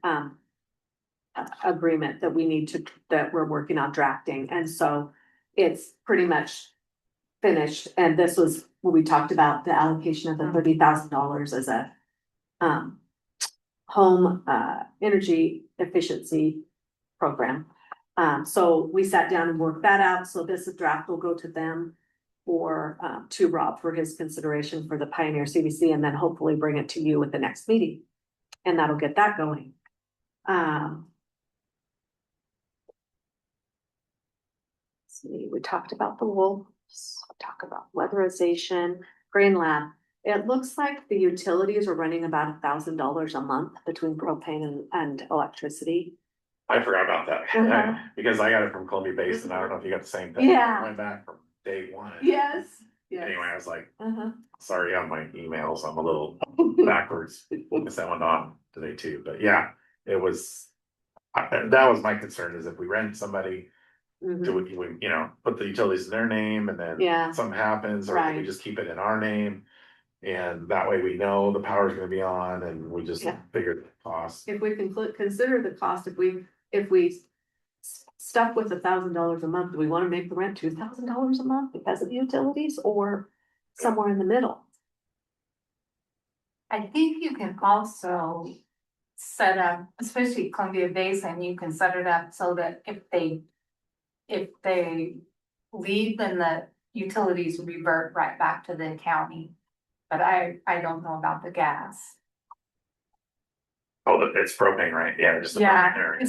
agreement that we're working on drafting. And so it's pretty much finished. And this was what we talked about, the allocation of the $30,000 as a home energy efficiency program. So we sat down and worked that out. So this draft will go to them or to Rob for his consideration for the Pioneer CDC, and then hopefully bring it to you at the next meeting. And that'll get that going. See, we talked about the wolves, talk about weatherization, Green Lab. It looks like the utilities are running about $1,000 a month between propane and electricity. I forgot about that, Uh-huh. because I got it from Columbia Basin, I don't know if you got the same thing. Yeah. I went back from day one. Yes. Anyway, I was like, Uh-huh. sorry on my emails, I'm a little backwards, I sent one on today too, but yeah, it was. That was my concern, is if we rent somebody, Mhm. do we, put the utilities in their name, and then Yeah. something happens, or do we Right. just keep it in our name? And that way we know the power's gonna be on, and we just Yeah. figure the cost. If we can consider the cost, if we stuck with $1,000 a month, do we want to make the rent $2,000 a month because of the utilities, or somewhere in the middle? I think you can also set up, especially Columbia Basin, you can set it up so that if they leave, then the utilities revert right back to the county. But I don't know about the gas. Oh, it's propane, right? Yeah, just. the propane area.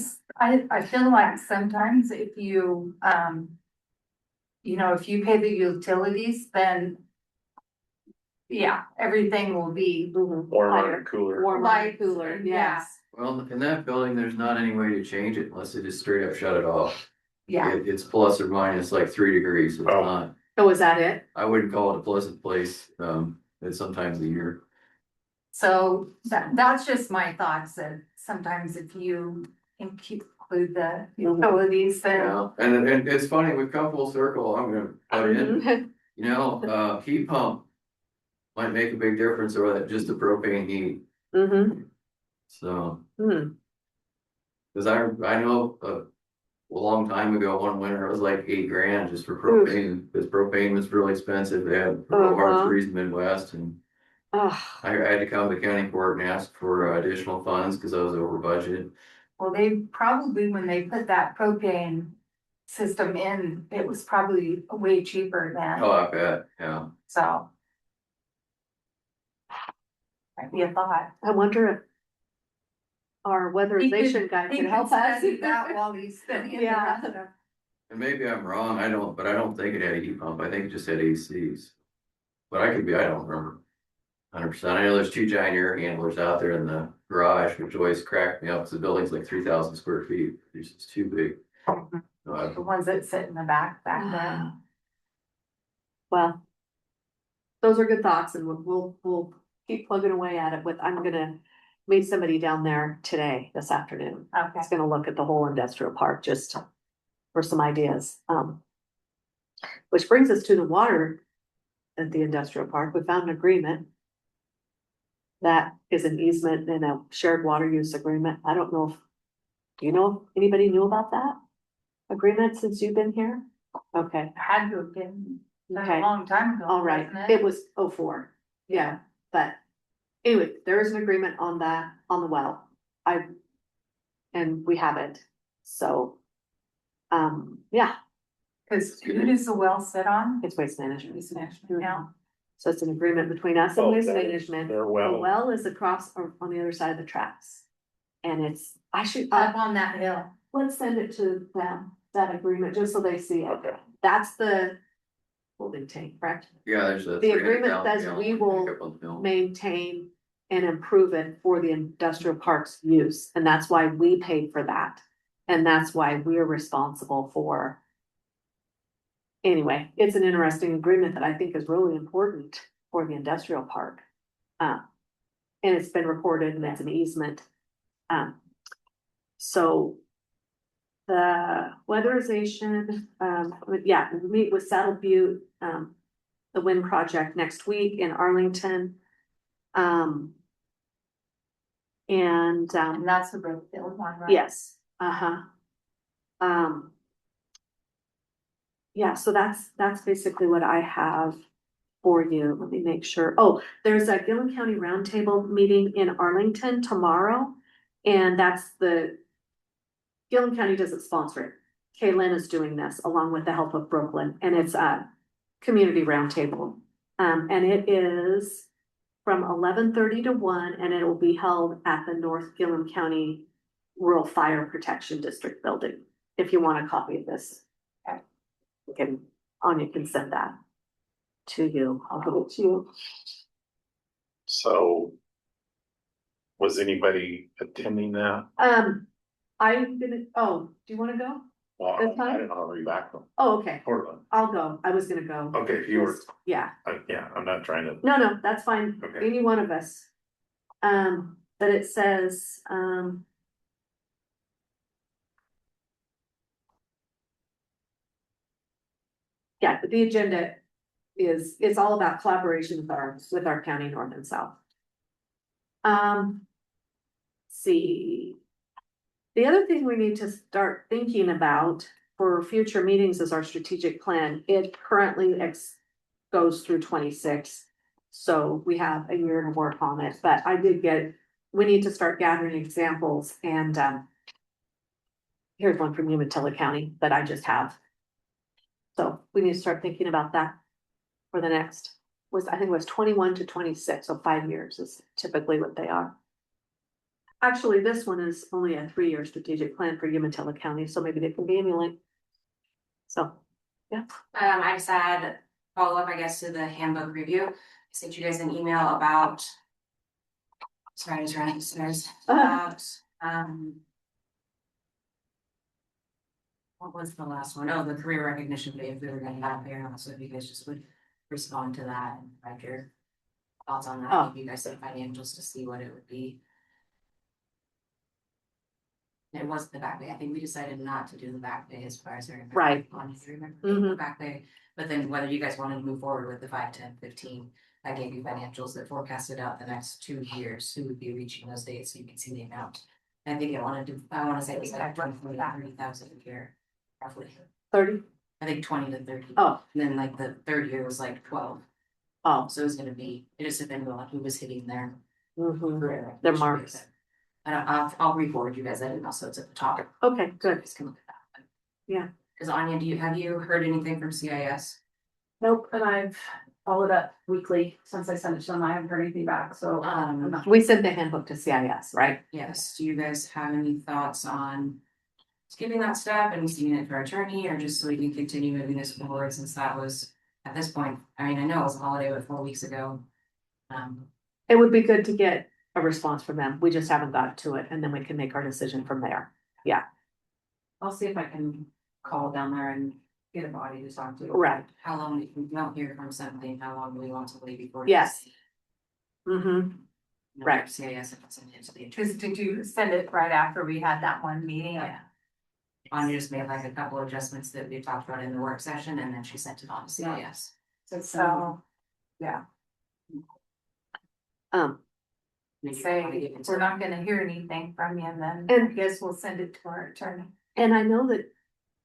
I feel like sometimes if you, if you pay the utilities, then yeah, everything will be Warmer Higher. and cooler. Warmer, Light, cooler, yeah. yes. Well, in that building, there's not any way to change it unless they just straight up shut it off. Yeah. It's plus or minus like 3 degrees, so it's Oh. not, So is that it? I wouldn't call it a pleasant place, at sometimes a year. So that's just my thoughts, that sometimes if you include the utilities there. Yeah, and it's funny, we've come full circle, I'm gonna cut in, you know, heat pump might make a big difference or that just the propane heat, Mm-hmm. so. Hmm. Cause I know a long time ago, one winter, it was like $8,000 just for propane, because propane was really expensive, they had hard freeze in the Midwest, and Oh, I had to come to county court and ask for additional funds, cause I was over budget. Well, they probably, when they put that propane system in, it was probably way cheaper Oh, than, I bet, yeah. so. Might be a thought. I wonder if our weatherization guy He could help us. study that while he's studying the Yeah. rest of. And maybe I'm wrong, but I don't think it had a heat pump, I think it just had ACs. But I don't remember. 100%, I know there's 2 giant air handlers out there in the garage, which always cracked me up, because the building's like 3,000 square feet, it's just too big. The ones that sit in the back there. Well, those are good thoughts and we'll keep plugging away at it I'm gonna meet somebody down there today, this afternoon. Okay. It's gonna look at the whole industrial park just for some ideas. Which brings us to the water at the industrial park. We found an agreement. That is an easement and a shared water use agreement. I don't know do you know if anybody knew about that agreement since you've been here? Okay, Had to have been done Okay. a long time ago. all right. wasn't It was 04. Yeah, but anyway, there is an agreement on that, on the well. And we have it. So, yeah, Cause who does the well sit on? it's waste management. Waste management, yeah. So it's an agreement between us and Oh, waste their- management. their The well. well is across or on the other side of the tracks. And I should, Up on that hill. let's send it to them, that agreement, just so they see it. Okay. That's the holding tank, correct? Yeah, there's a. The agreement 300,000 says gallon we will pickup on the hill. maintain and improve it for the industrial park's use, and that's why we paid for that. And that's why we're responsible for. Anyway, it's an interesting agreement that I think is really important for the industrial park. And it's been recorded and it's an easement. So. The weatherization, yeah, we meet with Saddle Butte, the wind project next week in Arlington. And, And that's the Brookfield one, right? yes, yeah, so that's basically what I have for you. Let me make sure. Oh, there's a Gilliam County Roundtable meeting in Arlington tomorrow. And that's Gilliam County doesn't sponsor it. Kaylin is doing this along with the help of Brooklyn, and it's a community roundtable. And it is from 11:30 to 1, and it will be held at the North Gilliam County Rural Fire Protection District building. If you want a copy of this, Anya can send that to you. I'll give it to you. So. Was anybody attending that? I'm gonna, do you wanna go? Well, This time? I don't know, are you back from Oh, okay, Portland? I'll go. I was gonna go. Okay, if you were, Yeah, yeah, I'm not trying to, no, that's fine. Okay. Any one of us. But it says, yeah, the agenda it's all about collaboration with our county, north and south. See. The other thing we need to start thinking about for future meetings is our strategic plan. It currently goes through 26. So we have a year to work on it, but we need to start gathering examples and, here's one from Umatilla County that I just have. So we need to start thinking about that for the next, I think it was 21 to 26, so 5 years is typically what they are. Actually, this one is only a 3-year strategic plan for Umatilla County, so maybe they can be emulated. So, yeah. I just had follow up, I guess, to the handbook review. I sent you guys an email about. Sorry, I was running upstairs. About, what was the last one? Oh, the career recognition day, if we were gonna have there, so if you guys just would respond to that and provide your thoughts on that, Oh. give you guys some financials to see what it would be. It wasn't the back pay. I think we decided not to do the back pay as far as I remember. Right. Honestly, remember Mhm. the back pay, but then whether you guys wanted to move forward with the 5, 10, 15, I gave you financials that forecasted out the next 2 years who would be reaching those dates, so you can see the amount. I think I wanna say it was like 30,000 a year, roughly. 30? I think 20 to 30. Oh, And then like the third year was like 12. oh. So it was gonna be, it just depended on who was hitting their. Mhm. Their marks. And I'll re-forward you guys that email, so it's at the top. Okay, You good. guys can look at that. Yeah. Cause Anya, have you heard anything from CIS? Nope, and I've followed up weekly since I sent it to them. I haven't heard anything back, so I'm not. We sent the handbook to CIS, right? Yes, do you guys have any thoughts on skipping that step and seeing it for attorney, or just so we can continue moving this forward, since that was, at this point, I mean, I know it was a holiday, but 4 weeks ago. It would be good to get a response from them. We just haven't got to it, and then we can make our decision from there. I'll see if I can call down there and get a body to talk to. Right. How long, if we don't hear from something, how long do we want to wait before? Yes. Mm-hmm. Right. CIS if it's into the. Cause did you send it right after we had that one meeting? Yeah. Anya just made like a couple adjustments that we talked about in the work session, and then she sent it on to CIS. So, yeah, say, we're not gonna hear anything from you, then I And- guess we'll send it to our attorney. And I know that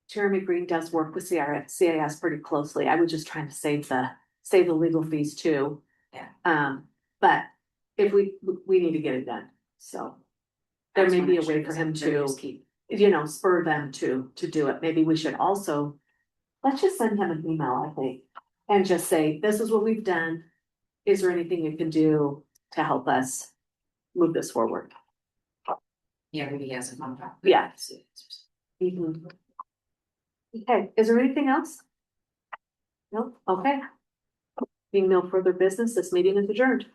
Jeremy Green does work with CIS pretty closely. I was just trying to save the legal fees too. Yeah. But if we need to get it done, so. There may be a way for him to, spur them to do it. Maybe we should also, let's just send him an email, I think. And just say, this is what we've done. Is there anything you can do to help us move this forward? Yeah, maybe he has a contract. Yeah. Mhm. Okay, is there anything else? Nope, okay. Being no further business, this meeting is adjourned.